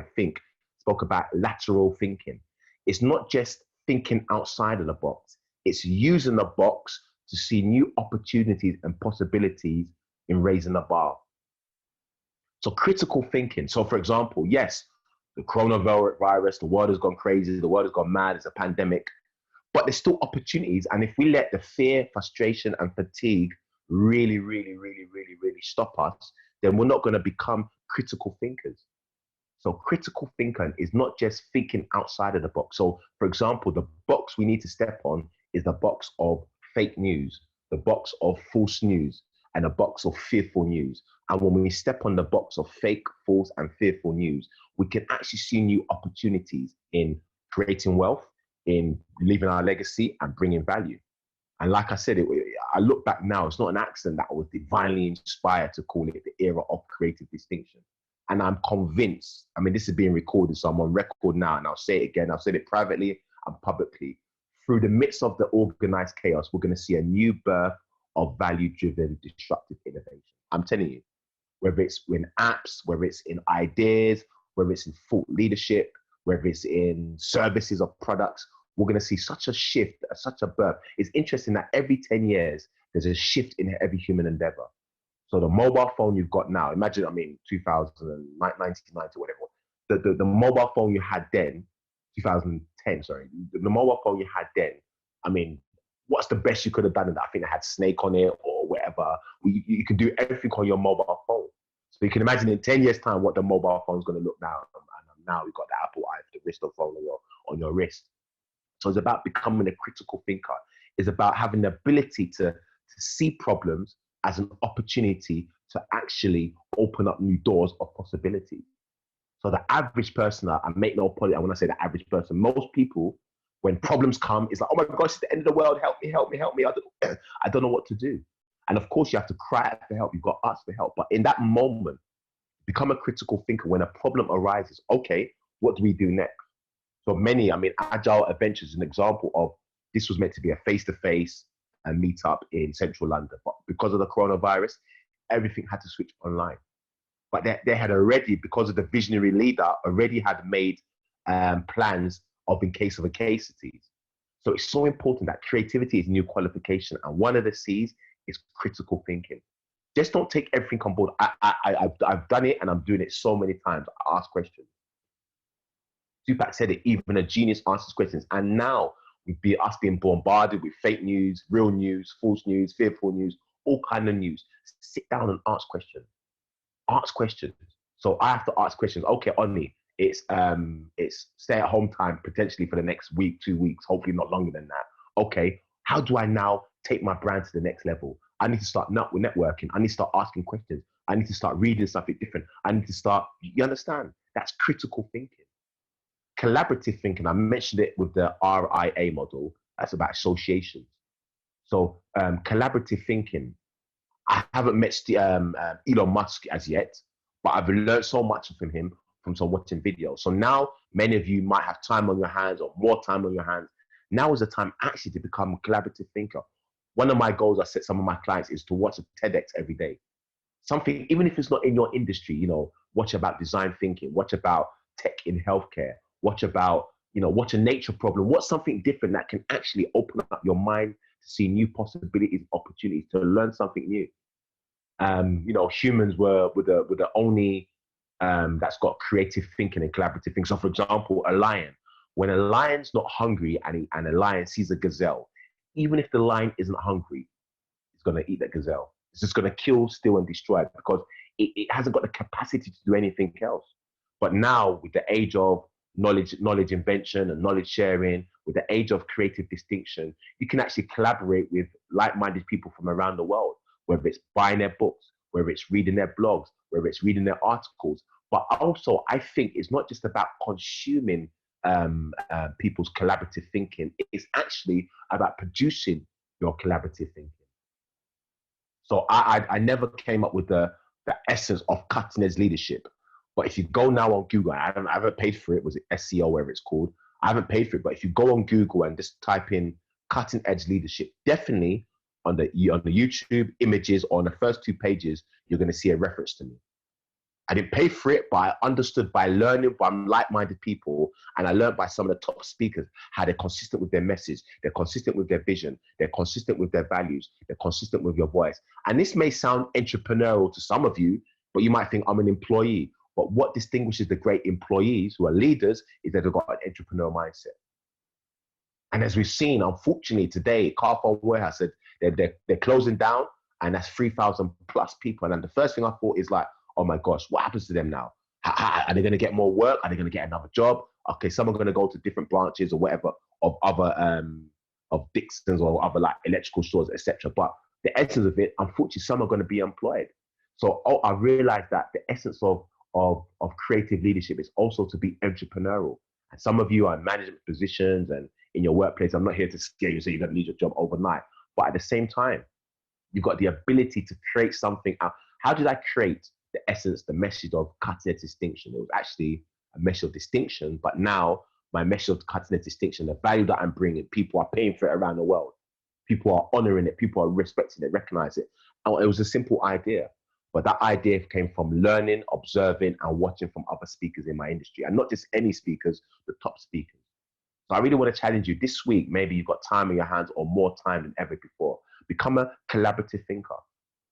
spoke about lateral thinking. It's not just thinking outside of the box, it's using the box to see new opportunities and possibilities in raising the bar. So critical thinking. So for example, yes, the coronavirus, the world has gone crazy, the world has gone mad, it's a pandemic, but there's still opportunities. And if we let the fear, frustration, and fatigue really, really, really, really, really stop us, then we're not going to become critical thinkers. So critical thinking is not just thinking outside of the box. So for example, the box we need to step on is the box of fake news, the box of false news, and a box of fearful news. And when we step on the box of fake, false, and fearful news, we can actually see new opportunities in creating wealth, in leaving our legacy, and bringing value. And like I said, I look back now, it's not an accident that I was divinely inspired to call it the era of creative distinction. And I'm convinced, this is being recorded, so I'm on record now, and I'll say it again, I've said it privately and publicly. Through the midst of the organized chaos, we're going to see a new birth of value-driven, disruptive innovation. I'm telling you, whether it's in apps, whether it's in ideas, whether it's in thought leadership, whether it's in services or products, we're going to see such a shift, such a birth. It's interesting that every 10 years, there's a shift in every human endeavor. So the mobile phone you've got now, imagine, 1990, whatever, the mobile phone you had then, 2010, sorry, the mobile phone you had then, what's the best you could have done with that? I think it had Snake on it or whatever. You can do everything on your mobile phone. So you can imagine in 10 years' time what the mobile phone is going to look now. And now we've got the Apple Eye, the wrist phone on your wrist. So it's about becoming a critical thinker. It's about having the ability to see problems as an opportunity to actually open up new doors of possibility. So the average person, I make no point when I say the average person, most people, when problems come, it's like, oh my gosh, it's the end of the world. Help me, help me, help me. I don't know what to do. And of course, you have to cry out for help. You've got to ask for help. But in that moment, become a critical thinker. When a problem arises, okay, what do we do next? So many, I mean, Agile Adventures is an example of this was meant to be a face-to-face and meetup in central London. But because of the coronavirus, everything had to switch online. But they had already, because of the visionary leader, already had made plans of in case of a cases. So it's so important that creativity is a new qualification. And one of the C's is critical thinking. Just don't take everything on board. I've done it and I'm doing it so many times. I ask questions. Tupac said it, even a genius answers questions. And now we've been us being bombarded with fake news, real news, false news, fearful news, all kind of news. Sit down and ask questions. Ask questions. So I have to ask questions. Okay, Onyi, it's stay at home time potentially for the next week, 2 weeks, hopefully not longer than that. Okay, how do I now take my brand to the next level? I need to start networking. I need to start asking questions. I need to start reading something different. I need to start, you understand? That's critical thinking. Collaborative thinking, I mentioned it with the RIA model. That's about associations. So collaborative thinking, I haven't met Elon Musk as yet, but I've learned so much from him from some watching videos. So now many of you might have time on your hands or more time on your hands. Now is the time actually to become a collaborative thinker. One of my goals I set some of my clients is to watch a TEDx every day. Something, even if it's not in your industry, you know, watch about design thinking, watch about tech in healthcare, watch about, you know, watch a nature problem. What's something different that can actually open up your mind to see new possibilities, opportunities, to learn something new. You know, humans were the only that's got creative thinking and collaborative thinking. So, for example, a lion. When a lion's not hungry and a lion sees a gazelle, even if the lion isn't hungry, it's going to eat that gazelle. It's just going to kill, steal, and destroy it because it hasn't got the capacity to do anything else. But now, with the age of knowledge invention and knowledge sharing, with the age of creative distinction, you can actually collaborate with like-minded people from around the world, whether it's buying their books, whether it's reading their blogs, whether it's reading their articles. But also, I think it's not just about consuming people's collaborative thinking. It's actually about producing your collaborative thinking. So I never came up with the essence of cutting edge leadership. But if you go now on Google, I haven't paid for it. Was it SEO, whatever it's called? I haven't paid for it. But if you go on Google and just type in cutting edge leadership, definitely on the YouTube images or on the first 2 pages, you're going to see a reference to me. I didn't pay for it, but I understood by learning from like-minded people, and I learned by some of the top speakers how they're consistent with their message, they're consistent with their vision, they're consistent with their values, they're consistent with your voice. And this may sound entrepreneurial to some of you, but you might think I'm an employee. But what distinguishes the great employees who are leaders is that they've got an entrepreneurial mindset. And as we've seen, unfortunately, today, Carphone Warehouse said they're closing down, and that's 3,000 plus people. And then the first thing I thought is like, oh my gosh, what happens to them now? Are they going to get more work? Are they going to get another job? Okay, some are going to go to different branches or whatever of other of Dixon's or other like electrical stores, etc. But the essence of it, unfortunately, some are going to be employed. So I realized that the essence of creative leadership is also to be entrepreneurial. And some of you are in management positions and in your workplace. I'm not here to scare you, so you're going to lose your job overnight. But at the same time, you've got the ability to create something out. How did I create the essence, the message of cutting edge distinction? It was actually a message of distinction, but now my message of cutting edge distinction, the value that I'm bringing, people are paying for it around the world. People are honoring it. People are respecting it, recognize it. And it was a simple idea, but that idea came from learning, observing, and watching from other speakers in my industry, and not just any speakers, the top speakers. So I really want to challenge you this week. Maybe you've got time on your hands or more time than ever before. Become a collaborative thinker.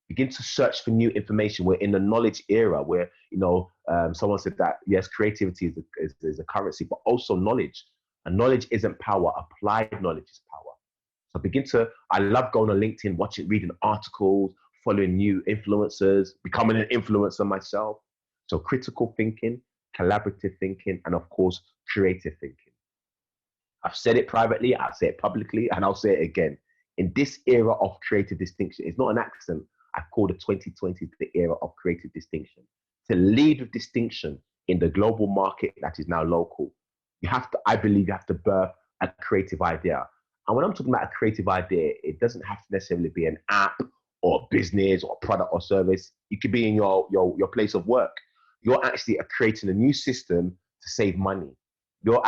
Begin to search for new information. We're in the knowledge era where, you know, someone said that, yes, creativity is a currency, but also knowledge. And knowledge isn't power. Applied knowledge is power. So I love going on LinkedIn, reading articles, following new influencers, becoming an influencer myself. So critical thinking, collaborative thinking, and of course, creative thinking. I've said it privately, I'll say it publicly, and I'll say it again. In this era of creative distinction, it's not an accident. I call the 2020 the era of creative distinction. To lead with distinction in the global market that is now local. You have to, I believe, you have to birth a creative idea. And when I'm talking about a creative idea, it doesn't have to necessarily be an app or a business or a product or service. It could be in your place of work. You're actually creating a new system to save money. You've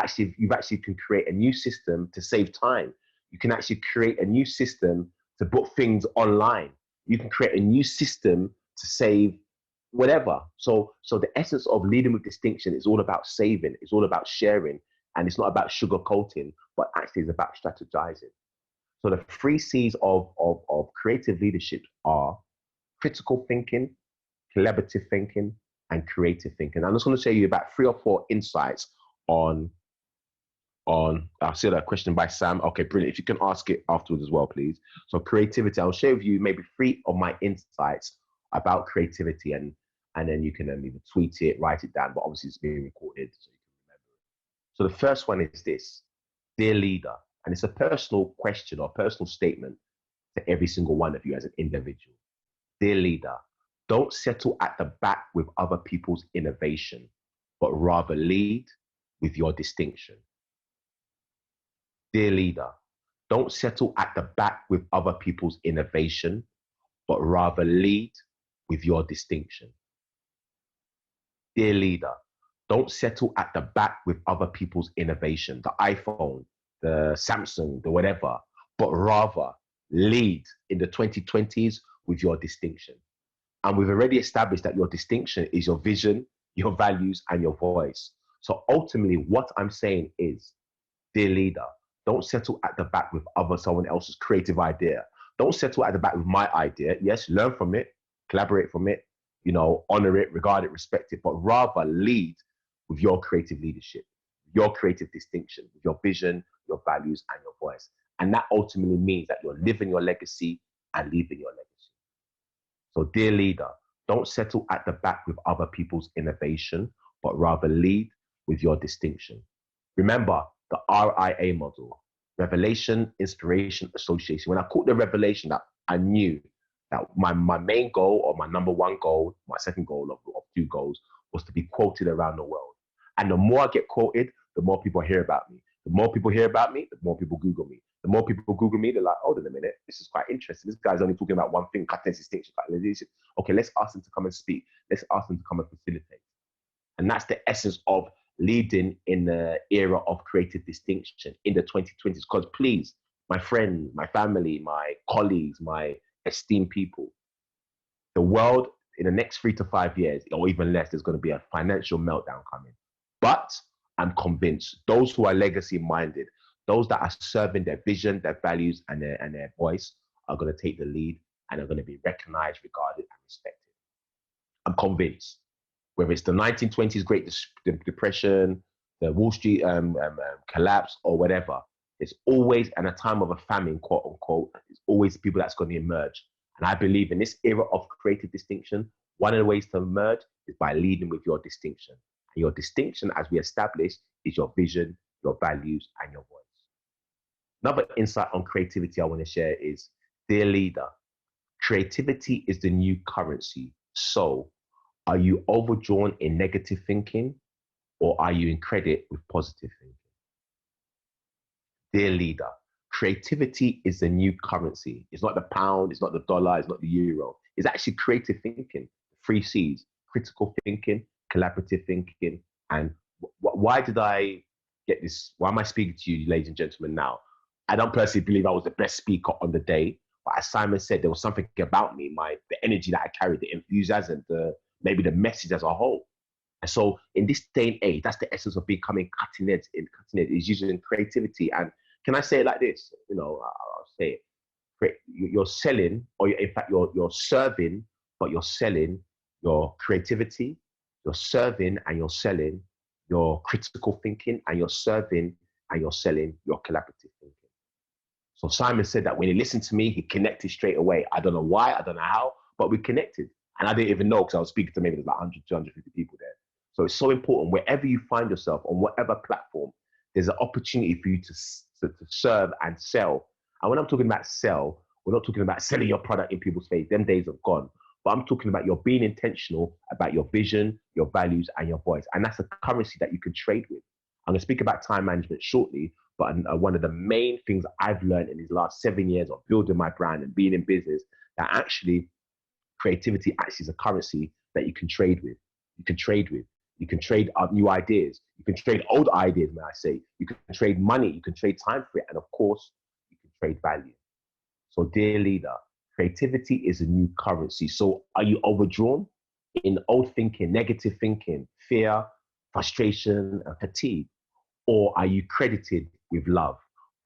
actually can create a new system to save time. You can actually create a new system to book things online. You can create a new system to save whatever. So the essence of leading with distinction is all about saving. It's all about sharing, and it's not about sugarcoating, but actually it's about strategizing. So the three C's of creative leadership are critical thinking, collaborative thinking, and creative thinking. I'm just going to show you about 3 or 4 insights on I see that question by Sam. Okay, brilliant. If you can ask it afterwards as well, please. So creativity, I'll share with you maybe 3 of my insights about creativity, and then you can either tweet it, write it down, but obviously it's being recorded so you can remember it. So the first one is this: dear leader, and it's a personal question or personal statement to every single one of you as an individual. Dear leader, don't settle at the back with other people's innovation, but rather lead with your distinction. Dear leader, don't settle at the back with other people's innovation, but rather lead with your distinction. Dear leader, don't settle at the back with other people's innovation, the iPhone, the Samsung, the whatever, but rather lead in the 2020s with your distinction. And we've already established that your distinction is your vision, your values, and your voice. So ultimately, what I'm saying is, dear leader, don't settle at the back with someone else's creative idea. Don't settle at the back with my idea. Yes, learn from it, collaborate from it, honor it, regard it, respect it, but rather lead with your creative leadership, your creative distinction, with your vision, your values, and your voice. And that ultimately means that you're living your legacy and leaving your legacy. So, dear leader, don't settle at the back with other people's innovation, but rather lead with your distinction. Remember the RIA model: revelation, inspiration, association. When I caught the revelation, that I knew that my main goal, or my number one goal, my second goal of 2 goals, was to be quoted around the world. And the more I get quoted, the more people hear about me. The more people hear about me, the more people Google me. The more people Google me, they're like, hold on a minute, this is quite interesting. This guy's only talking about one thing, cutting distinction. Okay, let's ask him to come and speak. Let's ask him to come and facilitate. And that's the essence of leading in the era of creative distinction in the 2020s. Because please, my friends, my family, my colleagues, my esteemed people, the world in the next 3 to 5 years, or even less, there's going to be a financial meltdown coming. But I'm convinced those who are legacy minded, those that are serving their vision, their values, and their voice are going to take the lead and are going to be recognized, regarded, and respected. I'm convinced. Whether it's the 1920s Great Depression, the Wall Street collapse, or whatever, there's always, and a time of a famine, quote unquote, there's always people that's going to emerge. And I believe in this era of creative distinction, one of the ways to emerge is by leading with your distinction. And your distinction, as we established, is your vision, your values, and your voice. Another insight on creativity I want to share is, dear leader, creativity is the new currency. So, are you overdrawn in negative thinking, or are you in credit with positive thinking? Dear leader, creativity is the new currency. It's not the pound, it's not the dollar, it's not the euro. It's actually creative thinking. 3 C's: critical thinking, collaborative thinking. And why did I get this? Why am I speaking to you, ladies and gentlemen, now? I don't personally believe I was the best speaker on the day, but as Simon said, there was something about me, the energy that I carried, the enthusiasm, maybe the message as a whole. And so in this day and age, that's the essence of becoming cutting edge, is using creativity. And can I say it like this? I'll say it. You're selling, or in fact, you're serving, but you're selling your creativity, you're serving and you're selling your critical thinking, and you're serving and you're selling your collaborative thinking. So Simon said that when he listened to me, he connected straight away. I don't know why, I don't know how, but we connected. And I didn't even know, because I was speaking to maybe there's like 100, 250 people there. So it's so important, wherever you find yourself, on whatever platform, there's an opportunity for you to serve and sell. And when I'm talking about sell, we're not talking about selling your product in people's face. Them days are gone. but I'm talking about you're being intentional about your vision, your values, and your voice. And that's a currency that you can trade with. I'm going to speak about time management shortly, but one of the main things I've learned in these last 7 years of building my brand and being in business, that actually creativity actually is a currency that you can trade with. You can trade with. You can trade up new ideas. You can trade old ideas, may I say. You can trade money. You can trade time for it. And of course, you can trade value. So, dear leader, creativity is a new currency. So, are you overdrawn in old thinking, negative thinking, fear, frustration, and fatigue? Or are you credited with love?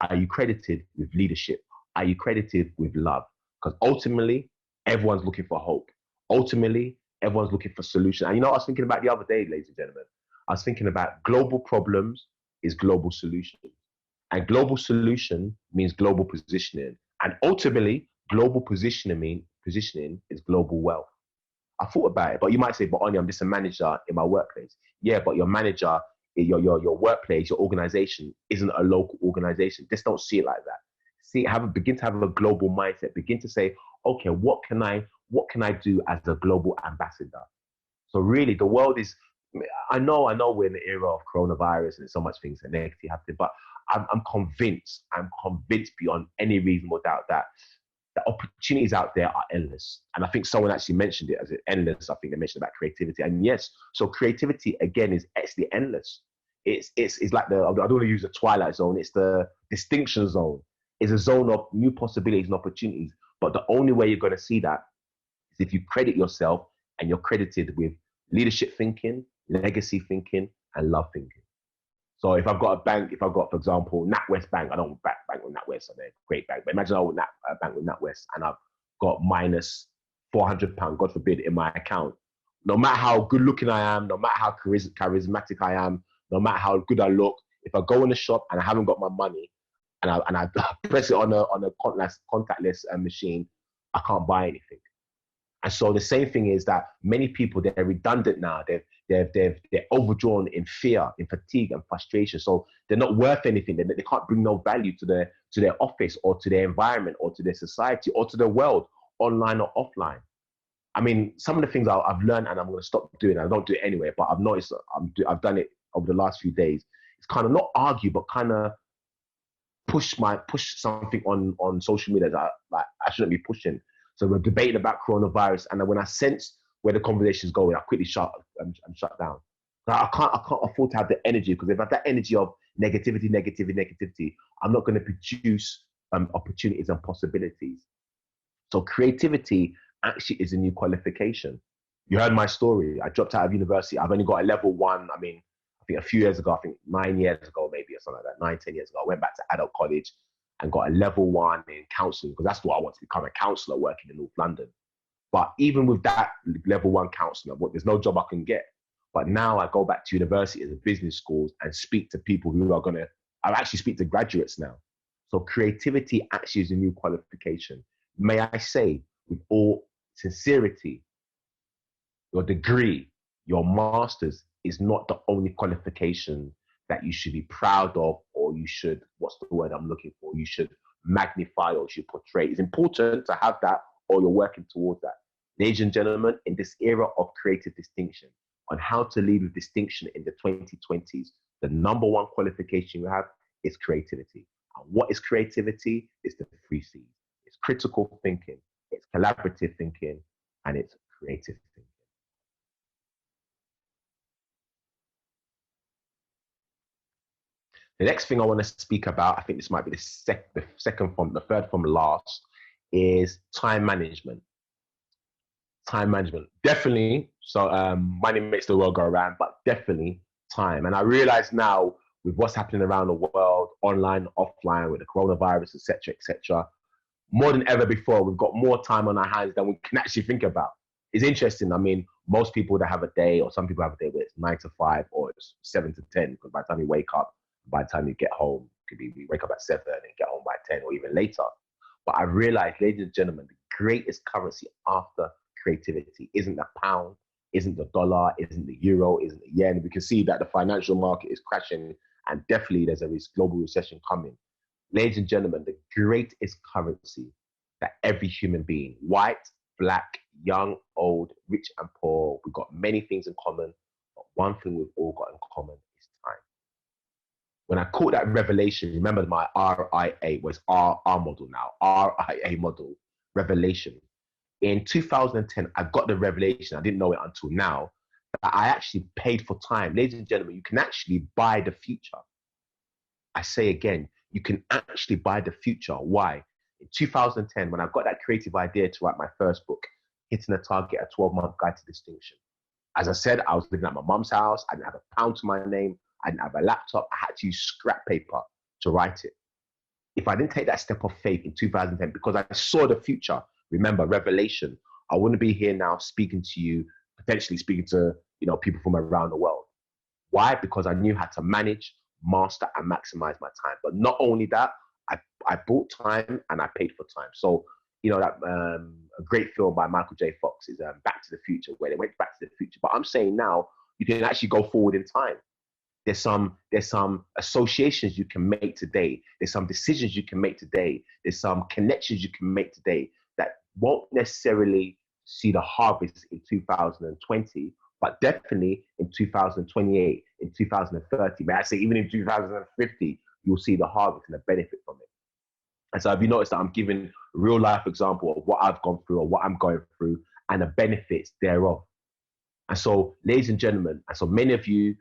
Are you credited with leadership? Are you credited with love? Because ultimately, everyone's looking for hope. Ultimately, everyone's looking for solution. And you know what I was thinking about the other day, ladies and gentlemen? I was thinking about global problems is global solution. And global solution means global positioning. And ultimately, global positioning is global wealth. I thought about it, but you might say, but Onyi, I'm just a manager in my workplace. Yeah, but your manager, your workplace, your organization isn't a local organization. Just don't see it like that. Begin to have a global mindset. Begin to say, okay, what can I do as a global ambassador? So really, the world is. I know we're in the era of coronavirus and so much things and negative happening, but I'm convinced beyond any reasonable doubt that the opportunities out there are endless. And I think someone actually mentioned it as endless. I think they mentioned about creativity. And yes, so creativity again is actually endless. It's like I don't want to use the twilight zone. It's the distinction zone. It's a zone of new possibilities and opportunities. But the only way you're going to see that is if you credit yourself and you're credited with leadership thinking, legacy thinking, and love thinking. So if I've got a bank, for example, NatWest Bank, I don't bank with NatWest, so they're a great bank. But imagine I would bank with NatWest and I've got minus £400, God forbid, in my account. No matter how good looking I am, no matter how charismatic I am, no matter how good I look, if I go in the shop and I haven't got my money and I press it on a contactless machine, I can't buy anything. And so the same thing is that many people, they're redundant now. They're overdrawn in fear, in fatigue and frustration. So they're not worth anything. They can't bring no value to their office or to their environment or to their society or to the world, online or offline. I mean, some of the things I've learned and I'm going to stop doing, I don't do it anyway, but I've noticed I've done it over the last few days. It's kind of not argue, but kind of push something on social media that I shouldn't be pushing. So we're debating about coronavirus, and when I sense where the conversation is going, I quickly shut down. I can't afford to have the energy, because if I have that energy of negativity, I'm not going to produce opportunities and possibilities. So creativity actually is a new qualification. You heard my story. I dropped out of university. I've only got a level 1. I mean, I think a few years ago, I think 9 years ago, maybe, or something like that, 9-10 years ago, I went back to adult college and got a level 1 in counselling, because that's what I want to become, a counsellor working in North London. But even with that level 1 counsellor, there's no job I can get. But now I go back to university as a business schools and speak to people who are I actually speak to graduates now. So creativity actually is a new qualification. May I say, with all sincerity, your degree, your master's is not the only qualification that you should be proud of, or you should, what's the word I'm looking for? You should magnify or you should portray. It's important to have that, or you're working towards that. Ladies and gentlemen, in this era of creative distinction, on how to lead with distinction in the 2020s, the number 1 qualification you have is creativity. And what is creativity? It's the 3 C's. It's critical thinking, it's collaborative thinking, and it's creative thinking. The next thing I want to speak about, I think this might be the third from last, is time management. Time management, definitely. So money makes the world go around, but definitely time. And I realize now, with what's happening around the world, online, offline, with the coronavirus, etc., more than ever before, we've got more time on our hands than we can actually think about. It's interesting. I mean, most people that have a day, or some people have a day where it's 9 to 5 or it's 7 to 10, because by the time you wake up, by the time you get home, could be you wake up at 7 and get home by 10 or even later. But I realized, ladies and gentlemen, the greatest currency after creativity isn't the pound, isn't the dollar, isn't the euro, isn't the yen. We can see that the financial market is crashing, and definitely there's a global recession coming. Ladies and gentlemen, the greatest currency that every human being, white, black, young, old, rich and poor. We've got many things in common, but one thing we've all got in common is time. When I caught that revelation, remember my RIA was R model now, RIA model, revelation. In 2010, I got the revelation, I didn't know it until now, that I actually paid for time. Ladies and gentlemen, you can actually buy the future. I say again, you can actually buy the future. Why? In 2010, when I got that creative idea to write my first book, Hitting a Target, a 12-month guide to distinction. As I said, I was living at my mum's house. I didn't have a pound to my name. I didn't have a laptop. I had to use scrap paper to write it. If I didn't take that step of faith in 2010, because I saw the future, remember, revelation, I wouldn't be here now speaking to you, potentially speaking to people from around the world. Why? Because I knew how to manage, master, and maximize my time. But not only that, I bought time and I paid for time. So, that a great film by Michael J. Fox is Back to the Future, where they went back to the future. But I'm saying now, you can actually go forward in time. There's some associations you can make today. There's some decisions you can make today. There's some connections you can make today that won't necessarily see the harvest in 2020, but definitely in 2028, in 2030, may I say even in 2050, you'll see the harvest and the benefit from it. And so have you noticed that I'm giving real life example of what I've gone through or what I'm going through and the benefits thereof. And so, ladies and gentlemen, and so many of you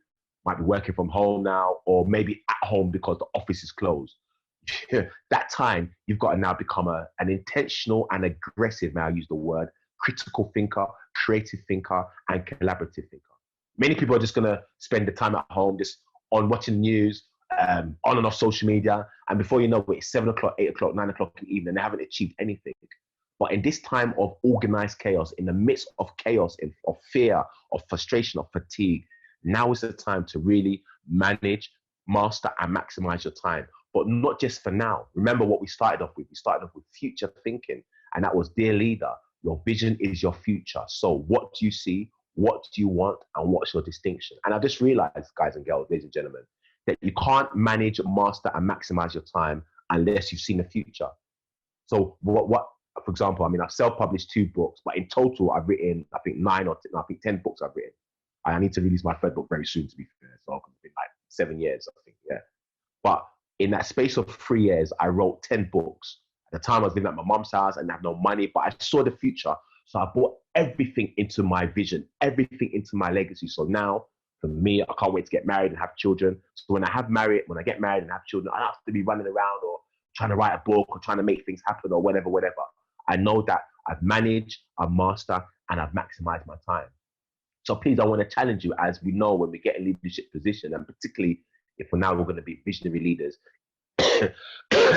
might be working from home now, or maybe at home because the office is closed. That time, you've got to now become an intentional and aggressive, may I use the word, critical thinker, creative thinker, and collaborative thinker. Many people are just going to spend the time at home just on watching news, on and off social media, and before you know it, it's 7 o'clock, 8 o'clock, 9 o'clock in the evening, they haven't achieved anything. But in this time of organized chaos, in the midst of chaos, of fear, of frustration, of fatigue, now is the time to really manage, master, and maximize your time. But not just for now. Remember what we started off with. We started off with future thinking, and that was, dear leader, your vision is your future. So what do you see? What do you want? And what's your distinction? And I just realized, guys and girls, ladies and gentlemen, that you can't manage, master, and maximize your time unless you've seen the future. So what for example, I mean, I've self-published 2 books, but in total, I've written, I think 10 books I've written. I need to release my 3rd book very soon, to be fair. So it's been like 7 years, I think, yeah. But in that space of 3 years, I wrote 10 books. At the time, I was living at my mom's house and I had no money, but I saw the future. So I brought everything into my vision, everything into my legacy. So now, for me, I can't wait to get married and have children. So when I get married and have children, I don't have to be running around or trying to write a book or trying to make things happen or whatever. I know that I've managed, I've mastered, and I've maximized my time. So please, I want to challenge you, as we know when we get in leadership position, and particularly if we're going to be visionary leaders,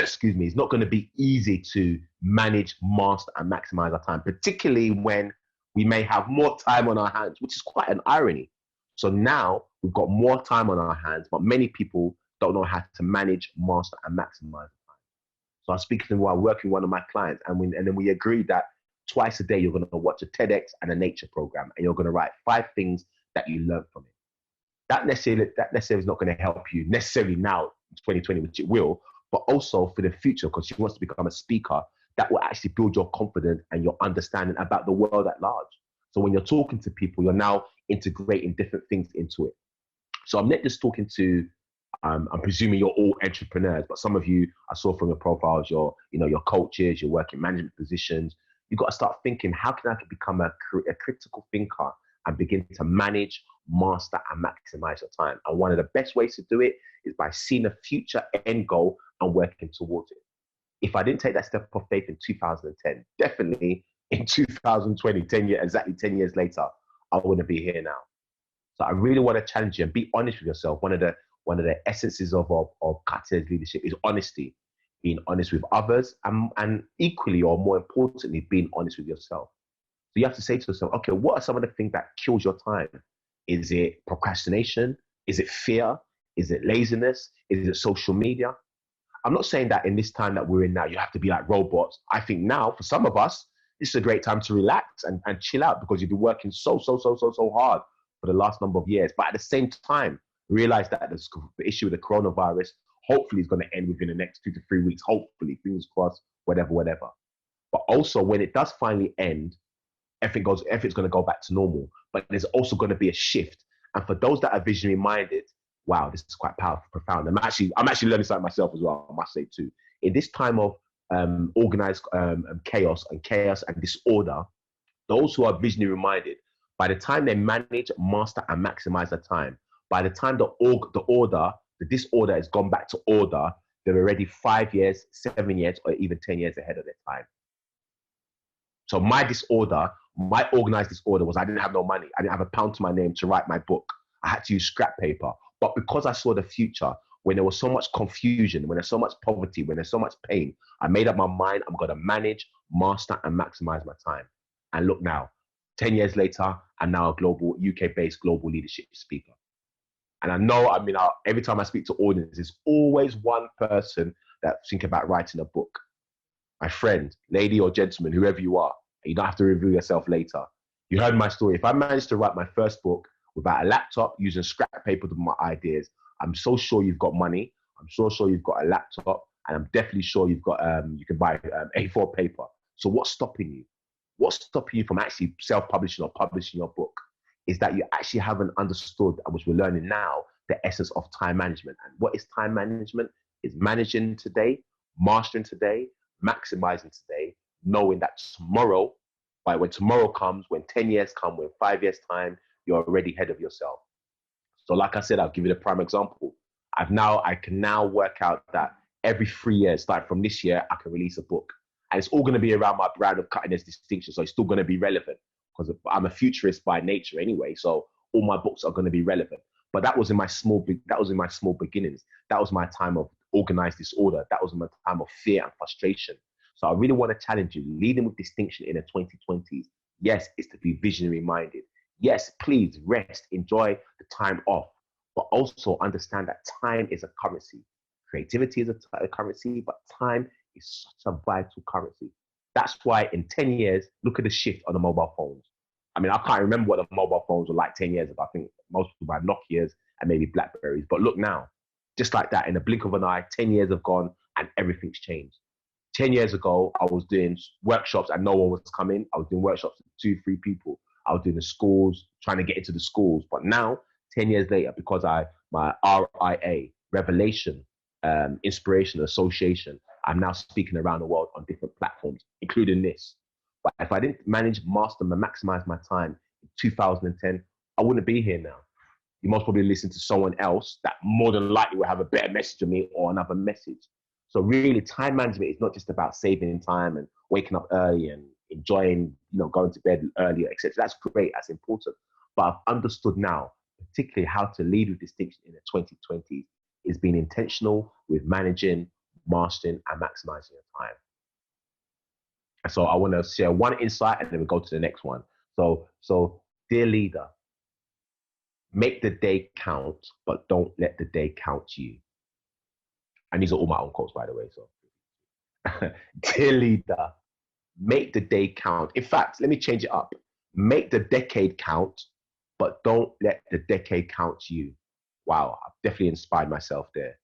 excuse me, it's not going to be easy to manage, master, and maximize our time, particularly when we may have more time on our hands, which is quite an irony. So now we've got more time on our hands, but many people don't know how to manage, master, and maximize the time. So I was speaking while working with one of my clients, and then we agreed that twice a day you're going to watch a TEDx and a nature program, and you're going to write 5 things that you learned from it. That necessarily is not going to help you necessarily now in 2020, which it will, but also for the future, because she wants to become a speaker that will actually build your confidence and your understanding about the world at large. So when you're talking to people, you're now integrating different things into it. So I'm not just talking to, I'm presuming you're all entrepreneurs, but some of you, I saw from your profiles, you're coaches, you're working management positions. You've got to start thinking, how can I become a critical thinker and begin to manage, master, and maximize your time? And one of the best ways to do it is by seeing a future end goal and working towards it. If I didn't take that step of faith in 2010, definitely in 2020, exactly 10 years later, I wouldn't be here now. So I really want to challenge you and be honest with yourself. One of the essences of cutting-edge leadership is honesty. Being honest with others and equally, or more importantly, being honest with yourself. So you have to say to yourself, okay, what are some of the things that kills your time? Is it procrastination? Is it fear? Is it laziness? Is it social media? I'm not saying that in this time that we're in now, you have to be like robots. I think now, for some of us, this is a great time to relax and chill out, because you've been working so hard for the last number of years. But at the same time, realize that the issue with the coronavirus hopefully is going to end within the next 2 to 3 weeks. Hopefully, fingers crossed, whatever. But also, when it does finally end, everything's going to go back to normal. But there's also going to be a shift. And for those that are visionary minded, wow, this is quite powerful, profound. I'm actually learning something myself as well, I must say too. In this time of organized chaos and disorder, those who are visionary minded, by the time they manage, master, and maximize their time, by the time the disorder has gone back to order, they're already 5 years, 7 years, or even 10 years ahead of their time. So my organized disorder was I didn't have no money. I didn't have a pound to my name to write my book. I had to use scrap paper. But because I saw the future, when there was so much confusion, when there's so much poverty, when there's so much pain, I made up my mind, I'm going to manage, master, and maximize my time. And look now, 10 years later, I'm now a UK-based global leadership speaker. And I know, every time I speak to audiences, there's always one person that think about writing a book. My friend, lady or gentleman, whoever you are, and you don't have to reveal yourself later. You heard my story. If I managed to write my first book without a laptop, using scrap paper to my ideas, I'm so sure you've got money. I'm so sure you've got a laptop, and I'm definitely sure you've got you can buy A4 paper. So what's stopping you? What's stopping you from actually self-publishing or publishing your book is that you actually haven't understood, and which we're learning now, the essence of time management. And what is time management? It's managing today, mastering today, maximizing today, knowing that tomorrow, when tomorrow comes, when 10 years come, when 5 years time, you're already ahead of yourself. So like I said, I'll give you the prime example. I can now work out that every 3 years, starting from this year, I can release a book. And it's all going to be around my brand of cutting edge distinction. So it's still going to be relevant because I'm a futurist by nature anyway. So all my books are going to be relevant. But that was in my small beginnings. That was my time of organized disorder. That was my time of fear and frustration. So I really want to challenge you, leading with distinction in the 2020s. Yes, it's to be visionary minded. Yes, please rest, enjoy the time off, but also understand that time is a currency. Creativity is a currency, but time is such a vital currency. That's why in 10 years, look at the shift on the mobile phones. I can't remember what the mobile phones were like 10 years ago. I think most people had Nokias and maybe Blackberries. But look now, just like that, in a blink of an eye, 10 years have gone and everything's changed. 10 years ago, I was doing workshops and no one was coming. I was doing workshops with 2-3 people. I was doing the schools, trying to get into the schools. But now, 10 years later, because my RIA, Revelation, Inspiration Association, I'm now speaking around the world on different platforms, including this. But if I didn't manage, master, and maximize my time in 2010, I wouldn't be here now. You most probably listen to someone else that more than likely will have a better message than me or another message. So really, time management is not just about saving time and waking up early and enjoying, going to bed earlier, etc. That's great, that's important. But I've understood now, particularly how to lead with distinction in the 2020s, is being intentional with managing, mastering, and maximizing your time. And so I want to share one insight and then we go to the next one. So dear leader, make the day count, but don't let the day count you. And these are all my own quotes, by the way. So, dear leader, make the day count. In fact, let me change it up. Make the decade count, but don't let the decade count you. Wow, I've definitely inspired myself there.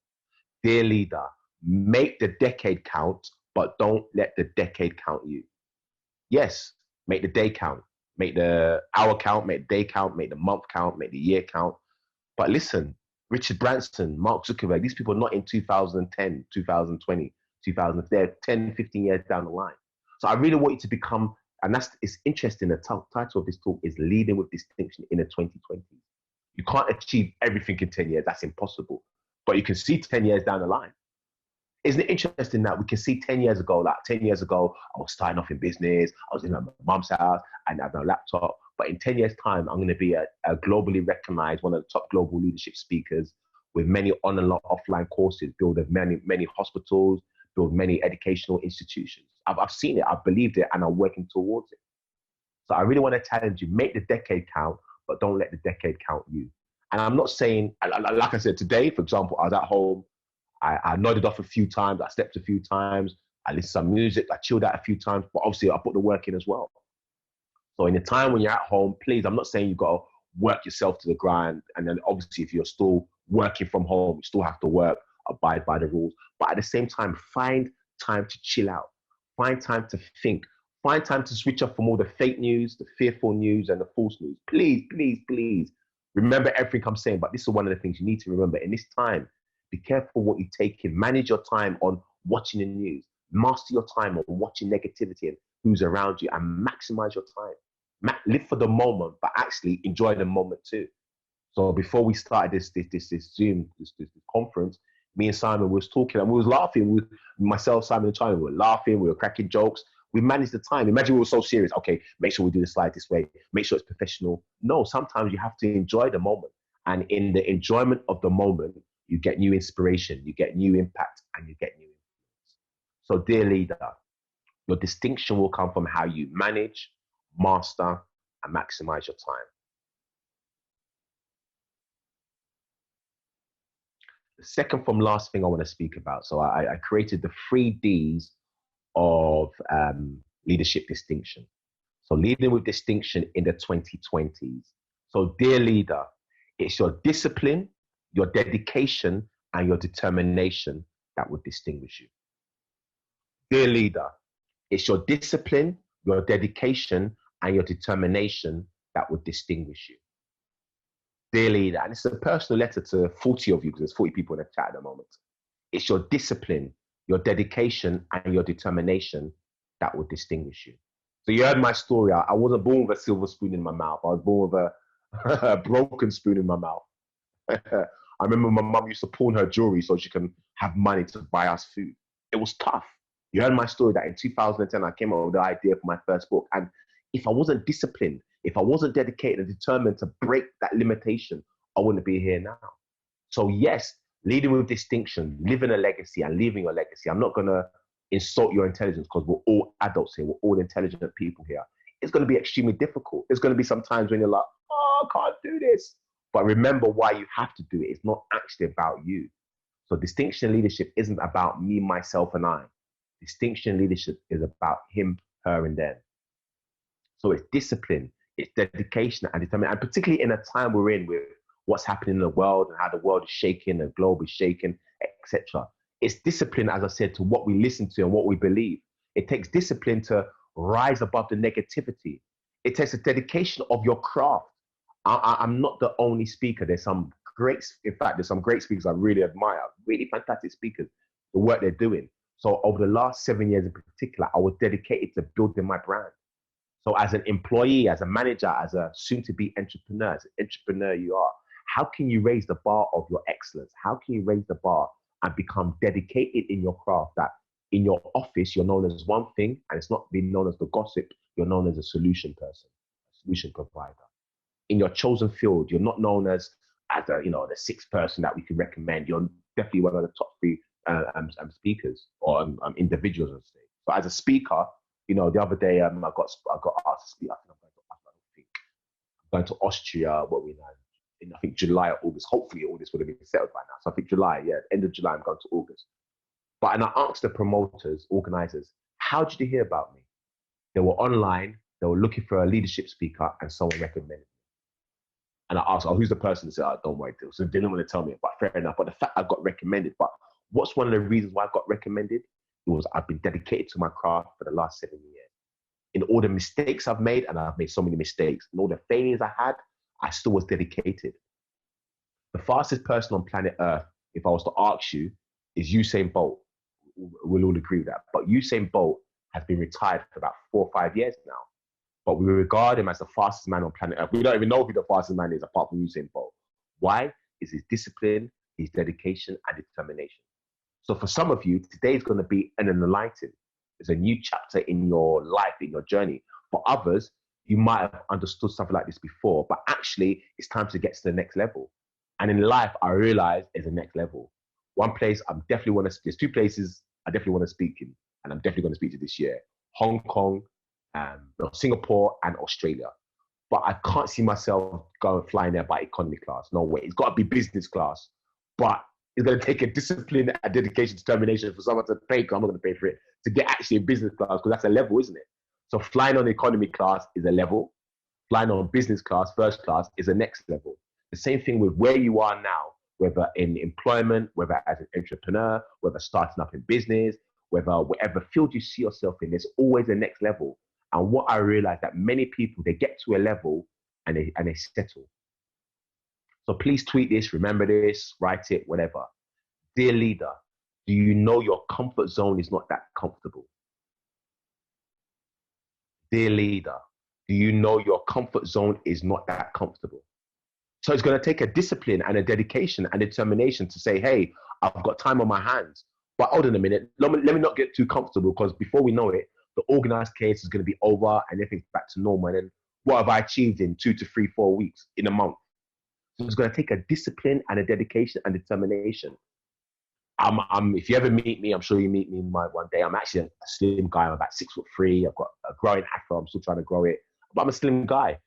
Dear leader, make the decade count, but don't let the decade count you. Yes, make the day count, make the hour count, make the day count, make the month count, make the year count. But listen, Richard Branson, Mark Zuckerberg, these people are not in 2010, 2020, 2000, they're 10, 15 years down the line. So I really want you to become, and it's interesting, the title of this talk is Leading with Distinction in the 2020s. You can't achieve everything in 10 years, that's impossible. But you can see 10 years down the line. Isn't it interesting that we can see 10 years ago, I was starting off in business, I was in my mom's house, and I had no laptop. But in 10 years' time, I'm going to be a globally recognized, one of the top global leadership speakers with many on and offline courses, build many hospitals, build many educational institutions. I've seen it, I've believed it, and I'm working towards it. So I really want to challenge you, make the decade count, but don't let the decade count you. And I'm not saying, like I said, today, for example, I was at home, I nodded off a few times, I slept a few times, I listened to some music, I chilled out a few times, but obviously I put the work in as well. So in the time when you're at home, please, I'm not saying you've got to work yourself to the grind. And then obviously if you're still working from home, you still have to work, abide by the rules. But at the same time, find time to chill out. Find time to think. Find time to switch off from all the fake news, the fearful news, and the false news. Please, please, please. Remember everything I'm saying, but this is one of the things you need to remember. In this time, be careful what you take in. Manage your time on watching the news. Master your time on watching negativity and who's around you, and maximize your time. Live for the moment, but actually enjoy the moment too. So before we started this Zoom, this conference, me and Simon was talking and we was laughing. Myself, Simon, and China, we were laughing. We were cracking jokes. We managed the time. Imagine we were so serious. Okay, make sure we do the slide this way. Make sure it's professional. No, sometimes you have to enjoy the moment. And in the enjoyment of the moment, you get new inspiration, you get new impact, and you get new influence. So dear leader, your distinction will come from how you manage, master, and maximize your time. The second from last thing I want to speak about. So I created the 3 Ds of leadership distinction. So leading with distinction in the 2020s. So dear leader, it's your discipline, your dedication, and your determination that would distinguish you. Dear leader, it's your discipline, your dedication, and your determination that would distinguish you. Dear leader, and it's a personal letter to 40 of you, because there's 40 people in the chat at the moment. It's your discipline, your dedication, and your determination that will distinguish you. So you heard my story. I wasn't born with a silver spoon in my mouth. I was born with a broken spoon in my mouth. I remember my mum used to pawn her jewelry so she can have money to buy us food. It was tough. You heard my story that in 2010, I came up with the idea for my first book. And if I wasn't disciplined, if I wasn't dedicated and determined to break that limitation, I wouldn't be here now. So yes, leading with distinction, living a legacy and leaving a legacy. I'm not going to insult your intelligence because we're all adults here. We're all intelligent people here. It's going to be extremely difficult. There's going to be some times when you're like, oh, I can't do this. But remember why you have to do it. It's not actually about you. So distinction leadership isn't about me, myself, and I. Distinction leadership is about him, her, and them. So it's discipline, it's dedication and determination, and particularly in a time we're in with what's happening in the world and how the world is shaking, the globe is shaking, etc. It's discipline, as I said, to what we listen to and what we believe. It takes discipline to rise above the negativity. It takes a dedication of your craft. I'm not the only speaker. There's some great speakers I really admire, really fantastic speakers, the work they're doing. So over the last 7 years in particular, I was dedicated to building my brand. So as an employee, as a manager, as a soon-to-be entrepreneur, as an entrepreneur you are, how can you raise the bar of your excellence? How can you raise the bar and become dedicated in your craft that in your office, you're known as one thing, and it's not being known as the gossip, you're known as a solution person, a solution provider. In your chosen field, you're not known as the sixth person that we can recommend. You're definitely one of the top 3 speakers or individuals on stage. So as a speaker, the other day I got asked to speak. I think I'm going to Austria. What we know in I think July or August. Hopefully all this would have been settled by now. So I think July, end of July. I'm going to August. And I asked the promoters, organizers, how did you hear about me? They were online. They were looking for a leadership speaker, and someone recommended me. And I asked, who's the person? They said, don't worry. So they didn't want to tell me, but fair enough. But the fact I got recommended. But what's one of the reasons why I got recommended? It was I've been dedicated to my craft for the last 7 years. In all the mistakes I've made, and I've made so many mistakes, and all the failures I had, I still was dedicated. The fastest person on planet Earth, if I was to ask you, is Usain Bolt. We'll all agree with that. But Usain Bolt has been retired for about 4 or 5 years now. But we regard him as the fastest man on planet Earth. We don't even know who the fastest man is apart from Usain Bolt. Why? It's his discipline, his dedication, and determination. So for some of you, today is going to be an enlightening. It's a new chapter in your life, in your journey. For others, you might have understood something like this before, but actually it's time to get to the next level. And in life, I realize there's a next level. One place there's 2 places I definitely want to speak in, and I'm definitely going to speak to this year: Hong Kong, Singapore, and Australia. But I can't see myself flying there by economy class. No way. It's got to be business class. But it's going to take a discipline, a dedication, determination for someone to pay, because I'm not going to pay for it, to get actually a business class, because that's a level, isn't it? So flying on economy class is a level. Flying on business class, first class, is a next level. The same thing with where you are now, whether in employment, whether as an entrepreneur, whether starting up in business, whether whatever field you see yourself in, there's always a next level. And what I realized that many people, they get to a level and they settle. So please tweet this, remember this, write it, whatever. Dear leader, do you know your comfort zone is not that comfortable? Dear leader, do you know your comfort zone is not that comfortable? So it's going to take a discipline and a dedication and determination to say, hey, I've got time on my hands. But hold on a minute, let me not get too comfortable, because before we know it, the organized case is going to be over and everything's back to normal. And then what have I achieved in 2 to 3, 4 weeks, in a month? So it's going to take a discipline and a dedication and determination. If you ever meet me, I'm sure you meet me one day. I'm actually a slim guy. I'm about 6'3". I've got a growing afro. I'm still trying to grow it, but I'm a slim guy.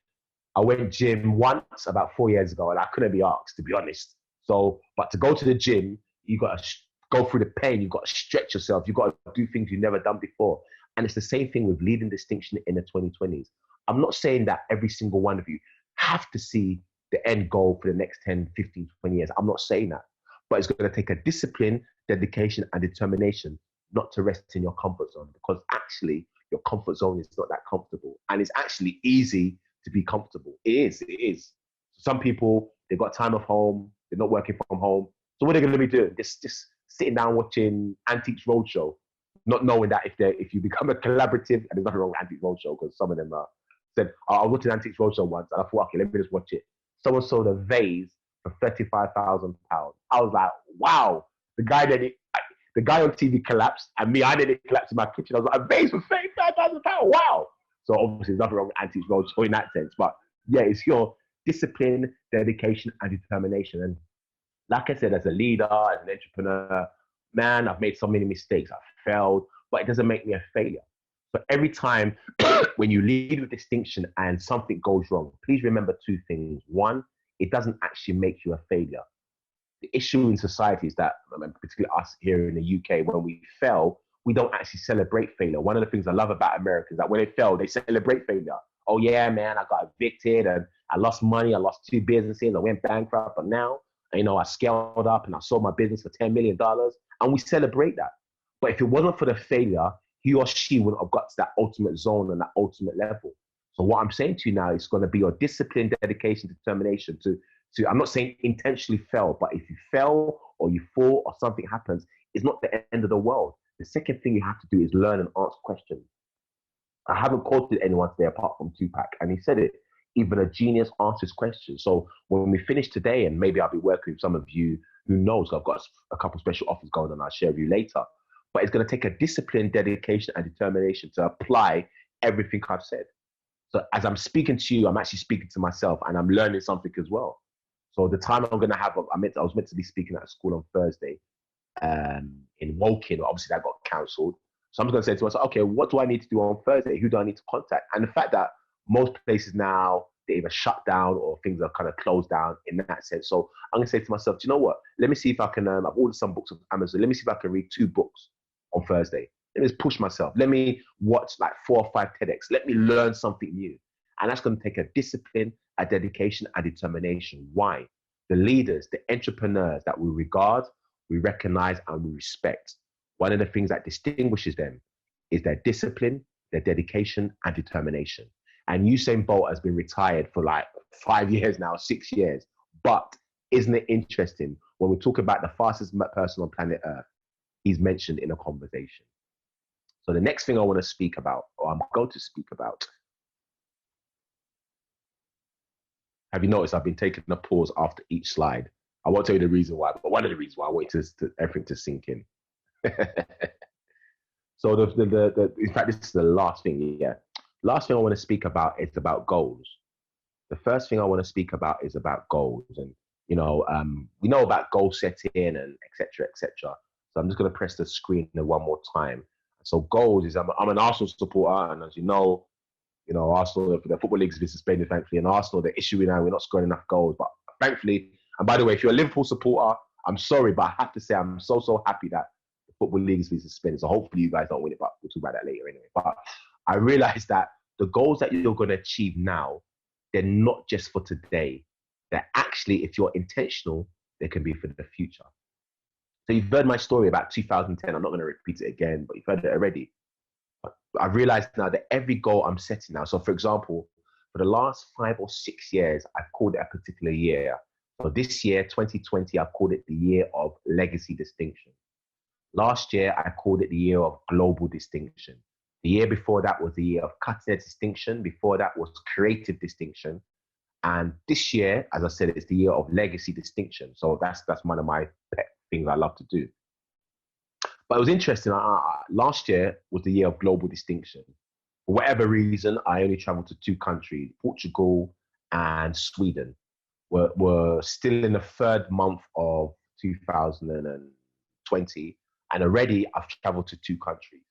I went gym once about 4 years ago, and I couldn't be asked, to be honest. So, but to go to the gym, you got to go through the pain. You've got to stretch yourself. You've got to do things you've never done before. And it's the same thing with leading distinction in the 2020s. I'm not saying that every single one of you have to see the end goal for the next 10, 15, 20 years. I'm not saying that. But it's going to take a discipline, dedication, and determination not to rest in your comfort zone, because actually your comfort zone is not that comfortable. And it's actually easy to be comfortable. It is. Some people, they've got time of home, they're not working from home. So what are they going to be doing? Just sitting down watching Antiques Roadshow, not knowing that if you become a collaborative, and there's nothing wrong with Antiques Roadshow, because some of them said, I was watching Antiques Roadshow once, and I thought, okay, let me just watch it. Someone sold a vase for £35,000. I was like, wow. The guy on TV collapsed, and me, I didn't collapse in my kitchen. I was like, a vase for £35,000. Wow. So obviously, there's nothing wrong with Antiques Roadshow in that sense. But yeah, it's your discipline, dedication, and determination. And like I said, as a leader, as an entrepreneur, man, I've made so many mistakes. I've failed, but it doesn't make me a failure. So every time when you lead with distinction and something goes wrong, please remember 2 things. One, it doesn't actually make you a failure. The issue in society is that, particularly us here in the UK, when we fail, we don't actually celebrate failure. One of the things I love about America is that when they fail, they celebrate failure. Oh yeah, man, I got evicted and I lost money. I lost 2 businesses. I went bankrupt, but now, I scaled up and I sold my business for $10 million, and we celebrate that. But if it wasn't for the failure, he or she wouldn't have got to that ultimate zone and that ultimate level. So what I'm saying to you now is going to be your discipline, dedication, determination to, I'm not saying intentionally fail, but if you fail or you fall or something happens, it's not the end of the world. The second thing you have to do is learn and answer questions. I haven't quoted anyone today apart from Tupac, and he said it, even a genius answers questions. So when we finish today, and maybe I'll be working with some of you, who knows, I've got a couple of special offers going on, I'll share with you later. But it's going to take a discipline, dedication, and determination to apply everything I've said. So as I'm speaking to you, I'm actually speaking to myself, and I'm learning something as well. So the time I'm going to have, I was meant to be speaking at a school on Thursday in Woking. Obviously, that got cancelled. So I'm just going to say to myself, okay, what do I need to do on Thursday? Who do I need to contact? And the fact that most places now, they either shut down or things are kind of closed down in that sense. So I'm going to say to myself, do you know what? Let me see if I can, I've ordered some books on Amazon. Let me see if I can read 2 books on Thursday. Let me just push myself. Let me watch like 4 or 5 TEDx. Let me learn something new. And that's going to take a discipline, a dedication, and determination. Why? The leaders, the entrepreneurs that we regard, we recognize, and we respect, one of the things that distinguishes them is their discipline, their dedication, and determination. And Usain Bolt has been retired for like 5 years now, 6 years. But isn't it interesting when we talk about the fastest person on planet Earth, he's mentioned in a conversation. So the next thing I want to speak about, or I'm going to speak about, have you noticed I've been taking a pause after each slide? I won't tell you the reason why, but one of the reasons why I want everything to sink in. So in fact, this is the last thing, yeah. Last thing I want to speak about is about goals. The first thing I want to speak about is about goals. And, we know about goal setting and et cetera, et cetera. So I'm just going to press the screen one more time. So goals is, I'm an Arsenal supporter, and as you know, Arsenal, the Football League has been suspended, thankfully, and Arsenal, the issue now, we're not scoring enough goals. But thankfully, and by the way, if you're a Liverpool supporter, I'm sorry, but I have to say I'm so happy that the Football League has been suspended. So hopefully you guys don't win it, but we'll talk about that later anyway. But I realized that the goals that you're going to achieve now, they're not just for today. They're actually, if you're intentional, they can be for the future. So you've heard my story about 2010. I'm not going to repeat it again, but you've heard it already. But I realized now that every goal I'm setting now. So, for example, for the last 5 or 6 years, I've called it a particular year. So this year, 2020, I've called it the year of legacy distinction. Last year, I called it the year of global distinction. The year before that was the year of cutting edge distinction. Before that was creative distinction. And this year, as I said, it's the year of legacy distinction. So that's one of my pet things I love to do. But it was interesting. Last year was the year of global distinction. For whatever reason, I only traveled to 2 countries, Portugal and Sweden. We're still in the third month of 2020, and already I've traveled to 2 countries.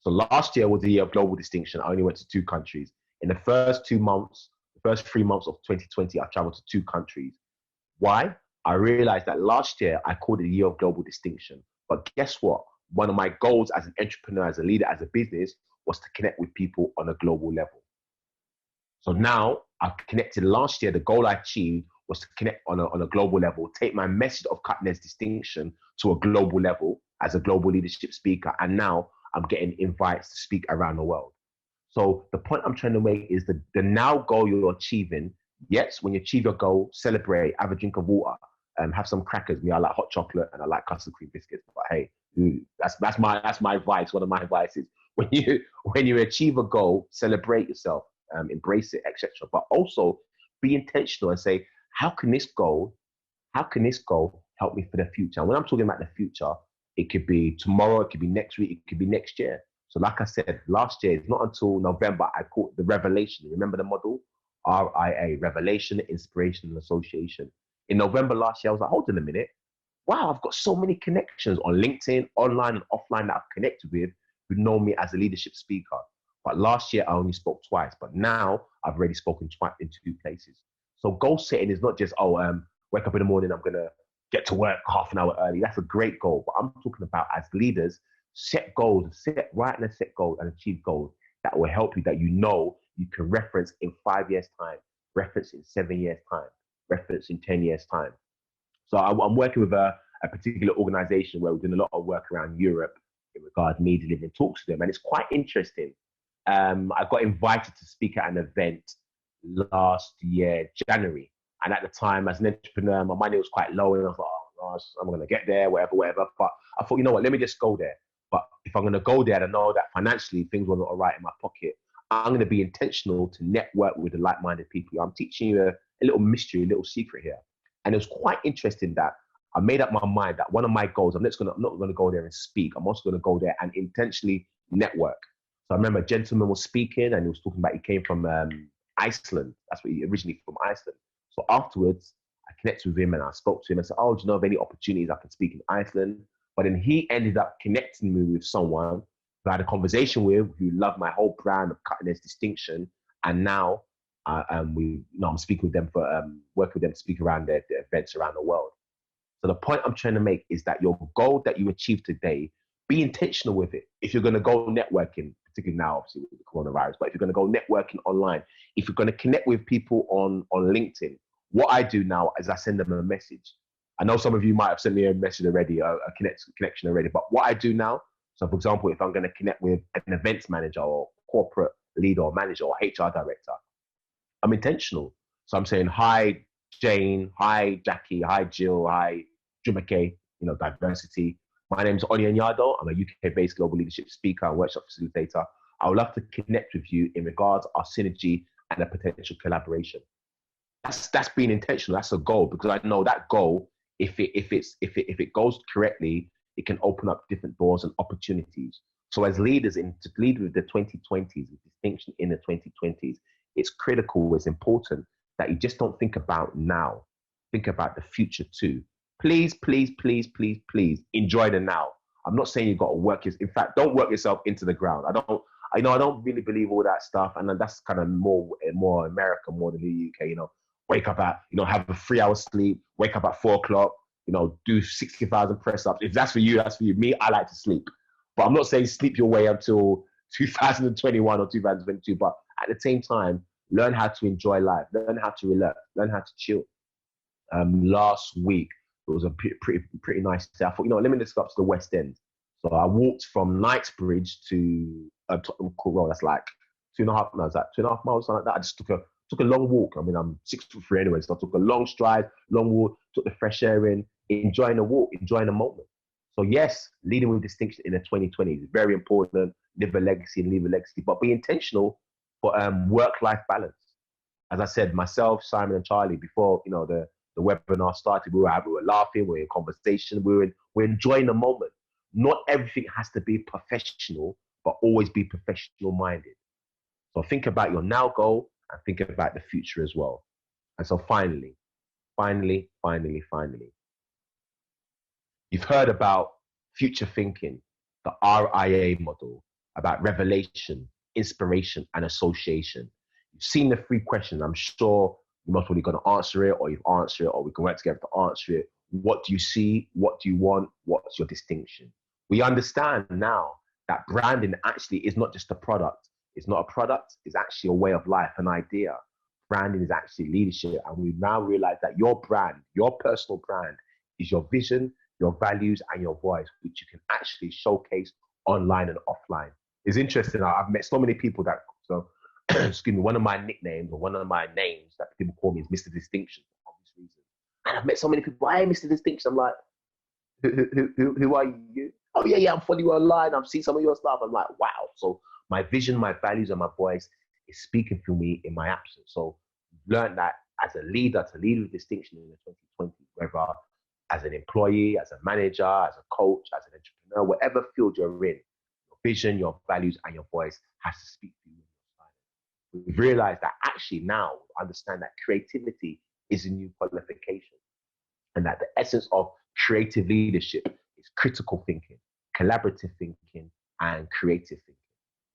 So last year was the year of global distinction. I only went to 2 countries. In the first 2 months, the first 3 months of 2020, I've traveled to 2 countries. Why? I realized that last year I called it a year of global distinction. But guess what? One of my goals as an entrepreneur, as a leader, as a business was to connect with people on a global level. So now I've connected last year. The goal I achieved was to connect on a global level, take my message of cutting edge distinction to a global level as a global leadership speaker. And now I'm getting invites to speak around the world. So the point I'm trying to make is the now goal you're achieving. Yes, when you achieve your goal, celebrate, have a drink of water, have some crackers. Me, I like hot chocolate and I like custard cream biscuits. But hey, that's my advice. One of my advices: when you achieve a goal, celebrate yourself, embrace it, etc. But also be intentional and say, how can this goal help me for the future? And when I'm talking about the future, it could be tomorrow, it could be next week, it could be next year. So like I said, last year, it's not until November I caught the revelation. Remember the model? RIA, Revelation, Inspiration, and Association. In November last year, I was like, hold on a minute. Wow, I've got so many connections on LinkedIn, online and offline that I've connected with who know me as a leadership speaker. But last year, I only spoke twice. But now I've already spoken twice in 2 places. So goal setting is not just, wake up in the morning, I'm going to get to work half an hour early. That's a great goal. But I'm talking about as leaders, set goals, set goals and achieve goals that will help you, that you know you can reference in 5 years' time, reference in 7 years' time, reference in 10 years' time. So I'm working with a particular organization where we're doing a lot of work around Europe in regard to me delivering talks to them. And it's quite interesting. I got invited to speak at an event last year, January. And at the time, as an entrepreneur, my money was quite low. And I was like, oh, gosh, I'm going to get there, whatever. But I thought, you know what, let me just go there. But if I'm going to go there, I know that financially things were not all right in my pocket. I'm going to be intentional to network with the like-minded people. I'm teaching you a little mystery, a little secret here. And it was quite interesting that I made up my mind that one of my goals, I'm not going to go there and speak. I'm also going to go there and intentionally network. So I remember a gentleman was speaking and he was talking about he came from Iceland. That's where he originally from, Iceland. So afterwards, I connected with him and I spoke to him and said, oh, do you know of any opportunities I can speak in Iceland? But then he ended up connecting me with someone who I had a conversation with, who loved my whole brand of cutting edge distinction. And now I'm speaking with them working with them to speak around their events around the world. So the point I'm trying to make is that your goal that you achieve today, be intentional with it. If you're going to go networking, particularly now, obviously with the coronavirus, but if you're going to go networking online, if you're going to connect with people on LinkedIn, what I do now is I send them a message. I know some of you might have sent me a message already, a connection already, but what I do now, so for example, if I'm going to connect with an events manager or corporate leader or manager or HR director, I'm intentional. So I'm saying, hi, Jane, hi, Jackie, hi, Jill, hi, Jumake, diversity. My name is Onyi Anyado. I'm a UK-based global leadership speaker and workshop facilitator. I would love to connect with you in regards to our synergy and a potential collaboration. That's being intentional. That's a goal, because I know that goal, if it goes correctly, it can open up different doors and opportunities. So as leaders, to lead with the 2020s, with distinction in the 2020s, it's critical, it's important that you just don't think about now. Think about the future too. Please, please, please, please, please enjoy the now. I'm not saying you've got to work in fact, don't work yourself into the ground. I don't really believe all that stuff. And that's kind of more America, more than the UK, wake up at, have a 3-hour sleep, wake up at 4 o'clock, do 60,000 press ups. If that's for you, that's for you. Me, I like to sleep. But I'm not saying sleep your way until 2021 or 2022. But at the same time, learn how to enjoy life, learn how to relax, learn how to chill. Last week, it was a pretty nice day. I thought, let me just go up to the West End. So I walked from Knightsbridge to Tottenham Court Road. That's like 2.5 miles. That 2.5 miles, something like that. I just took a long walk. I mean, I'm 6'3" anyway, so I took a long stride, long walk, took the fresh air in, enjoying the walk, enjoying the moment. So yes, leading with distinction in the 2020 is very important. Live a legacy and leave a legacy, but be intentional for work-life balance. As I said, myself, Simon, and Charlie, before the webinar started, we were laughing, we were in conversation, we're enjoying the moment. Not everything has to be professional, but always be professional minded. So think about your now goal and think about the future as well. And so finally, you've heard about future thinking, the RIA model, about revelation, inspiration, and association. You've seen the 3 questions. I'm sure you're most probably going to answer it, or you've answered it, or we can work together to answer it. What do you see? What do you want? What's your distinction? We understand now that branding actually is not just a product. It's not a product. It's actually a way of life, an idea. Branding is actually leadership. And we now realize that your brand, your personal brand, is your vision, your values, and your voice, which you can actually showcase online and offline. It's interesting. I've met so many people that, so excuse me, one of my nicknames or one of my names that people call me is Mr. Distinction for obvious reasons. And I've met so many people, hey, Mr. Distinction. I'm like, who are you? Oh, yeah, I'm following you online. I've seen some of your stuff. I'm like, wow. So my vision, my values, and my voice is speaking through me in my absence. So I've learned that as a leader, to lead with distinction in the 2020, whether as an employee, as a manager, as a coach, as an entrepreneur, whatever field you're in, your vision, your values, and your voice has to speak to you. We've realized that actually now we understand that creativity is a new qualification, and that the essence of creative leadership is critical thinking, collaborative thinking, and creative thinking.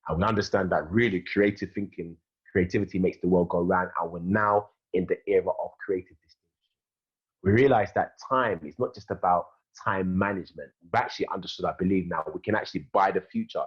And we understand that really creative thinking, creativity makes the world go round, and we're now in the era of creative distinction. We realize that time is not just about time management. We've actually understood, I believe now, we can actually buy the future.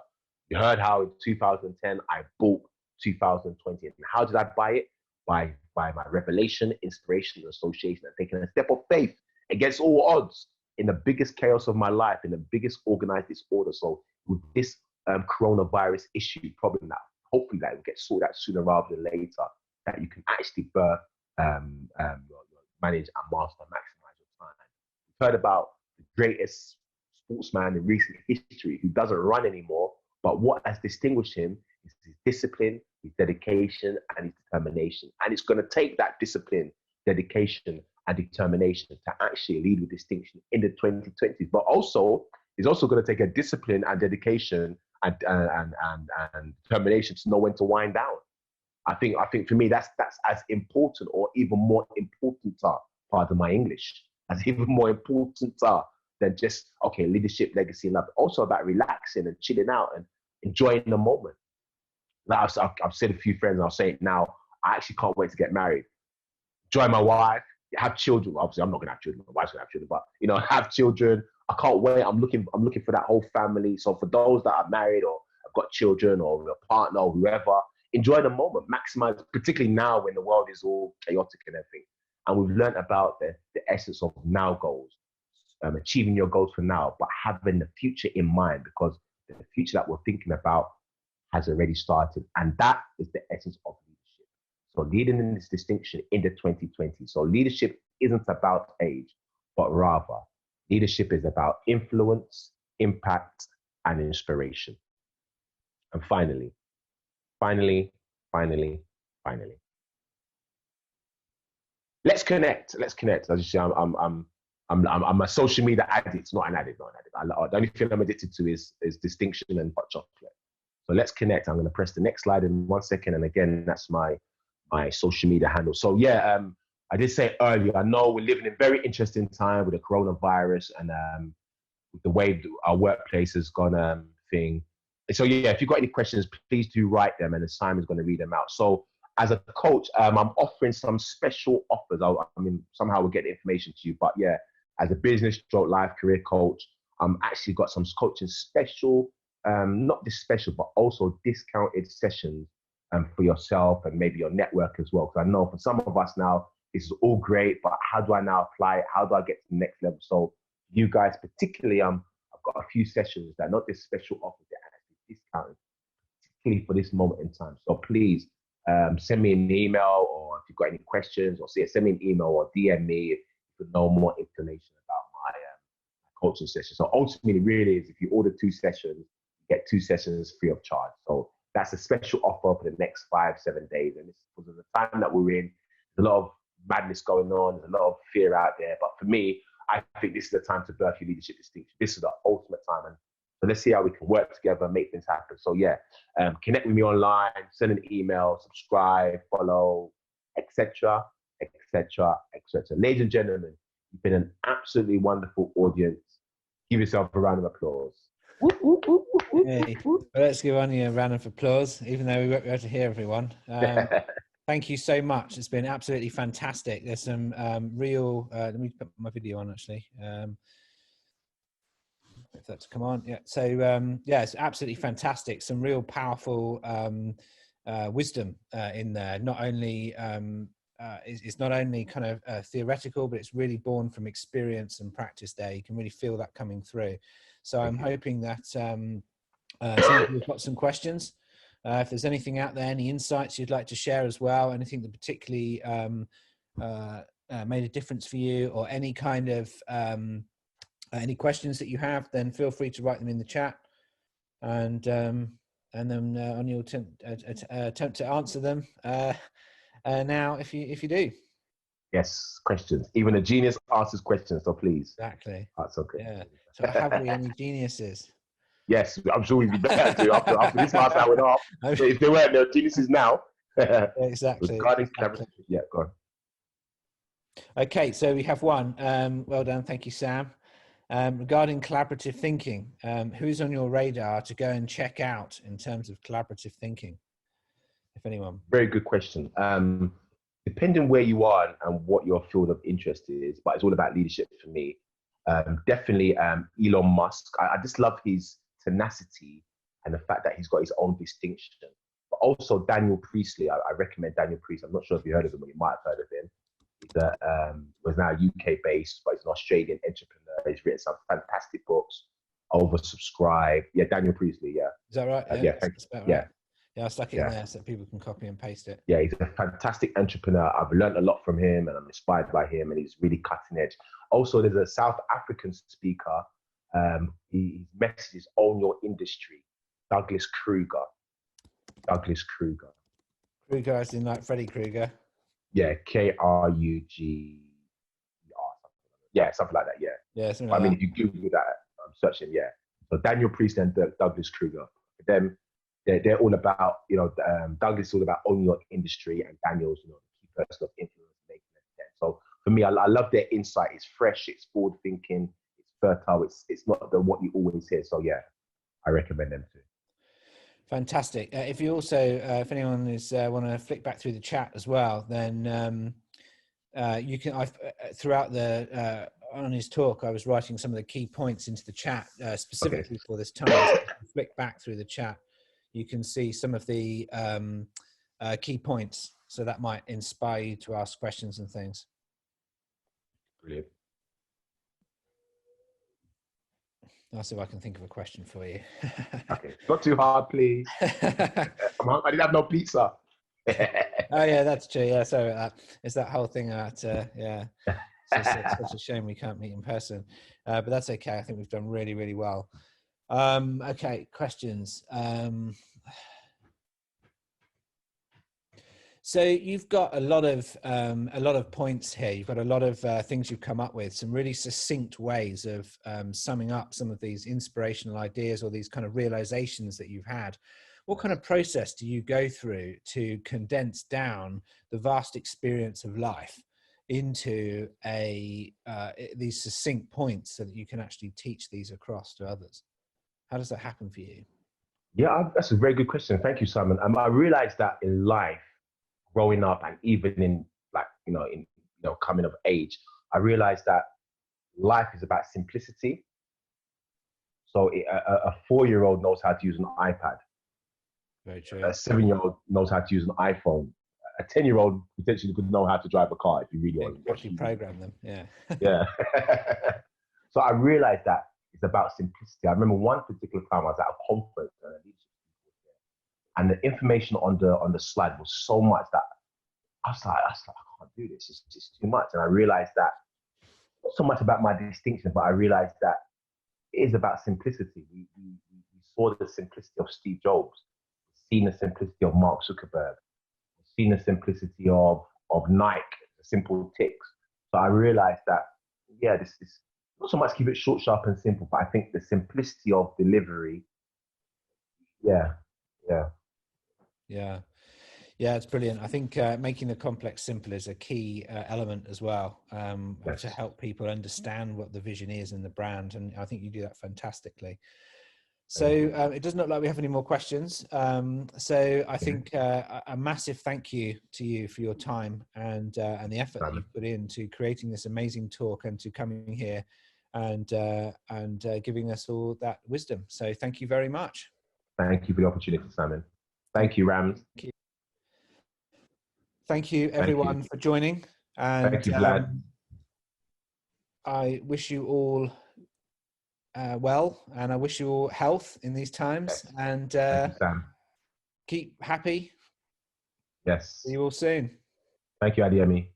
You heard how in 2010, I bought 2020. And how did I buy it? By my revelation, inspiration, and association, and taking a step of faith against all odds in the biggest chaos of my life, in the biggest organized disorder. So with this coronavirus issue problem now, hopefully that will get sorted out sooner rather than later, that you can actually birth, manage and master, maximize your time. We've heard about the greatest sportsman in recent history who doesn't run anymore, but what has distinguished him is his discipline, his dedication, and his determination. And it's going to take that discipline, dedication, and determination to actually lead with distinction in the 2020s. But also, it's also going to take a discipline and dedication and determination to know when to wind down. I think for me, that's as important, or even more important, pardon my English, as even more important than just, okay, leadership, legacy, and love. Also about relaxing and chilling out and enjoying the moment. Like I've said a few friends, and I'll say it now, I actually can't wait to get married. Join my wife, have children. Obviously, I'm not going to have children. My wife's going to have children, but, have children. I can't wait. I'm looking for that whole family. So for those that are married or have got children or a partner or whoever, enjoy the moment, maximize, particularly now when the world is all chaotic and everything. And we've learned about the essence of now goals, achieving your goals for now, but having the future in mind, because the future that we're thinking about has already started. And that is the essence of leadership. So leading in this distinction in the 2020s. So leadership isn't about age, but rather leadership is about influence, impact, and inspiration. And finally, let's connect. As you see, I'm a social media addict, not an addict. The only thing I'm addicted to is distinction and hot chocolate. So let's connect. I'm going to press the next slide in 1 second. And again, that's my social media handle. So yeah, I did say earlier, I know we're living in a very interesting time with the coronavirus and with the way our workplace has gone thing. So yeah, if you've got any questions, please do write them, and Simon's going to read them out. So as a coach, I'm offering some special offers. I mean, somehow we'll get the information to you, but yeah, as a business life career coach, I'm actually got some coaching special, not just special, but also discounted sessions for yourself and maybe your network as well. Because I know for some of us now, this is all great, but how do I now apply it? How do I get to the next level? So you guys particularly, I've got a few sessions that are not this special offers, they're actually discounted, particularly for this moment in time. So please send me an email, or if you've got any questions, or send me an email or DM me if you know more information about my coaching session. So ultimately, really is if you order 2 sessions, you get 2 sessions free of charge. So that's a special offer for the next 5-7 days. And it's because of the time that we're in, there's a lot of madness going on, there's a lot of fear out there. But for me, I think this is the time to birth your leadership distinction. This is the ultimate time. And so let's see how we can work together and make things happen. So yeah, connect with me online, send an email, subscribe, follow, etc., etc., etc. Ladies and gentlemen, you've been an absolutely wonderful audience. Give yourself a round of applause. Hey, well, let's give Onyi a round of applause, even though we won't be able to hear everyone. Thank you so much. It's been absolutely fantastic. There's some real, let me put my video on actually. If that's come on. Yeah. So yeah, it's absolutely fantastic. Some real powerful wisdom in there. Not only, it's not only kind of theoretical, but it's really born from experience and practice there. You can really feel that coming through. So I'm hoping that some of you've got some questions. If there's anything out there, any insights you'd like to share as well, anything that particularly made a difference for you, or any kind of any questions that you have, then feel free to write them in the chat, and then Onyi will attempt to answer them now if you do. Yes, questions. Even a genius answers questions, so please. Exactly. That's okay. Yeah. So have we any geniuses? Yes, I'm sure we'd be better to after this last hour and a half. If they weren't, they're geniuses now. Exactly. Yeah, go on. Okay, so we have one. Well done, thank you, Sam. Regarding collaborative thinking, who's on your radar to go and check out in terms of collaborative thinking, if anyone? Very good question. Depending where you are and what your field of interest is, but it's all about leadership for me. Definitely Elon Musk. I just love his tenacity and the fact that he's got his own distinction. But also Daniel Priestley. I recommend Daniel Priestley. I'm not sure if you heard of him, or you might have heard of him. He's was now UK based, but he's an Australian entrepreneur. He's written some fantastic books, oversubscribed. Yeah, Daniel Priestley. Yeah, is that right? Yeah, right. Yeah, I stuck it in there so people can copy and paste it. Yeah, he's a fantastic entrepreneur. I've learned a lot from him, and I'm inspired by him, and he's really cutting edge. Also, there's a South African speaker. His message is "Own Your Industry." Douglas Kruger. Kruger as in like Freddy Krueger. Yeah, Kruger. Yeah, something like that. Yeah. Yeah. I mean, if you Google that, I'm searching. Yeah. So Daniel Priest and Douglas Kruger. For them, they're all about, Douglas is all about owning your industry, and Daniel's, the key person of influence making it. So for me, I love their insight. It's fresh, it's forward thinking, it's fertile. It's not what you always hear. So yeah, I recommend them too. Fantastic. If you also, if anyone is want to flick back through the chat as well, then you can. Throughout the on his talk, I was writing some of the key points into the chat specifically for this time. So if you flick back through the chat, you can see some of the key points. So that might inspire you to ask questions and things. Brilliant. I'll see if I can think of a question for you. Okay, not too hard, please. I didn't have no pizza. Oh yeah, that's true. Yeah, sorry about that. It's that whole thing about yeah. It's such a shame we can't meet in person, but that's okay. I think we've done really, really well. Okay, questions. So you've got a lot of points here. You've got a lot of things you've come up with, some really succinct ways of summing up some of these inspirational ideas or these kind of realizations that you've had. What kind of process do you go through to condense down the vast experience of life into these succinct points so that you can actually teach these across to others? How does that happen for you? Yeah, that's a very good question. Thank you, Simon. I realized that in life, growing up, and even in coming of age, I realized that life is about simplicity. So a 4-year-old knows how to use an iPad. Very true. A 7-year-old knows how to use an iPhone. A 10-year-old potentially could know how to drive a car if you really want to program them. Yeah. Yeah. So I realized that it's is about simplicity. I remember one particular time I was at a conference and the information on the slide was so much that I was like, I can't do this. It's just too much. And I realized that not so much about my distinction, but I realized that it is about simplicity. We saw the simplicity of Steve Jobs, seen the simplicity of Mark Zuckerberg, seen the simplicity of Nike, the simple ticks. So I realized that, yeah, this is not so much keep it short, sharp, and simple, but I think the simplicity of delivery, yeah, yeah. Yeah. Yeah, it's brilliant. I think making the complex simple is a key element as well, to Yes. help people understand what the vision is in the brand. And I think you do that fantastically. So Thank you. it doesn't look like we have any more questions. So I Okay. think a massive thank you to you for your time and the effort that Simon, you've put into creating this amazing talk and to coming here and giving us all that wisdom. So thank you very much. thank you for the opportunity, Simon. Thank Thank you, Rams. you. Thank you, Thank you. everyone, for joining. Thank And you, Vlad. I wish you all well, and I wish you all health in these times. Yes. And Thank you, Sam. keep happy. See Yes. you all soon. Thank you, Adiemi.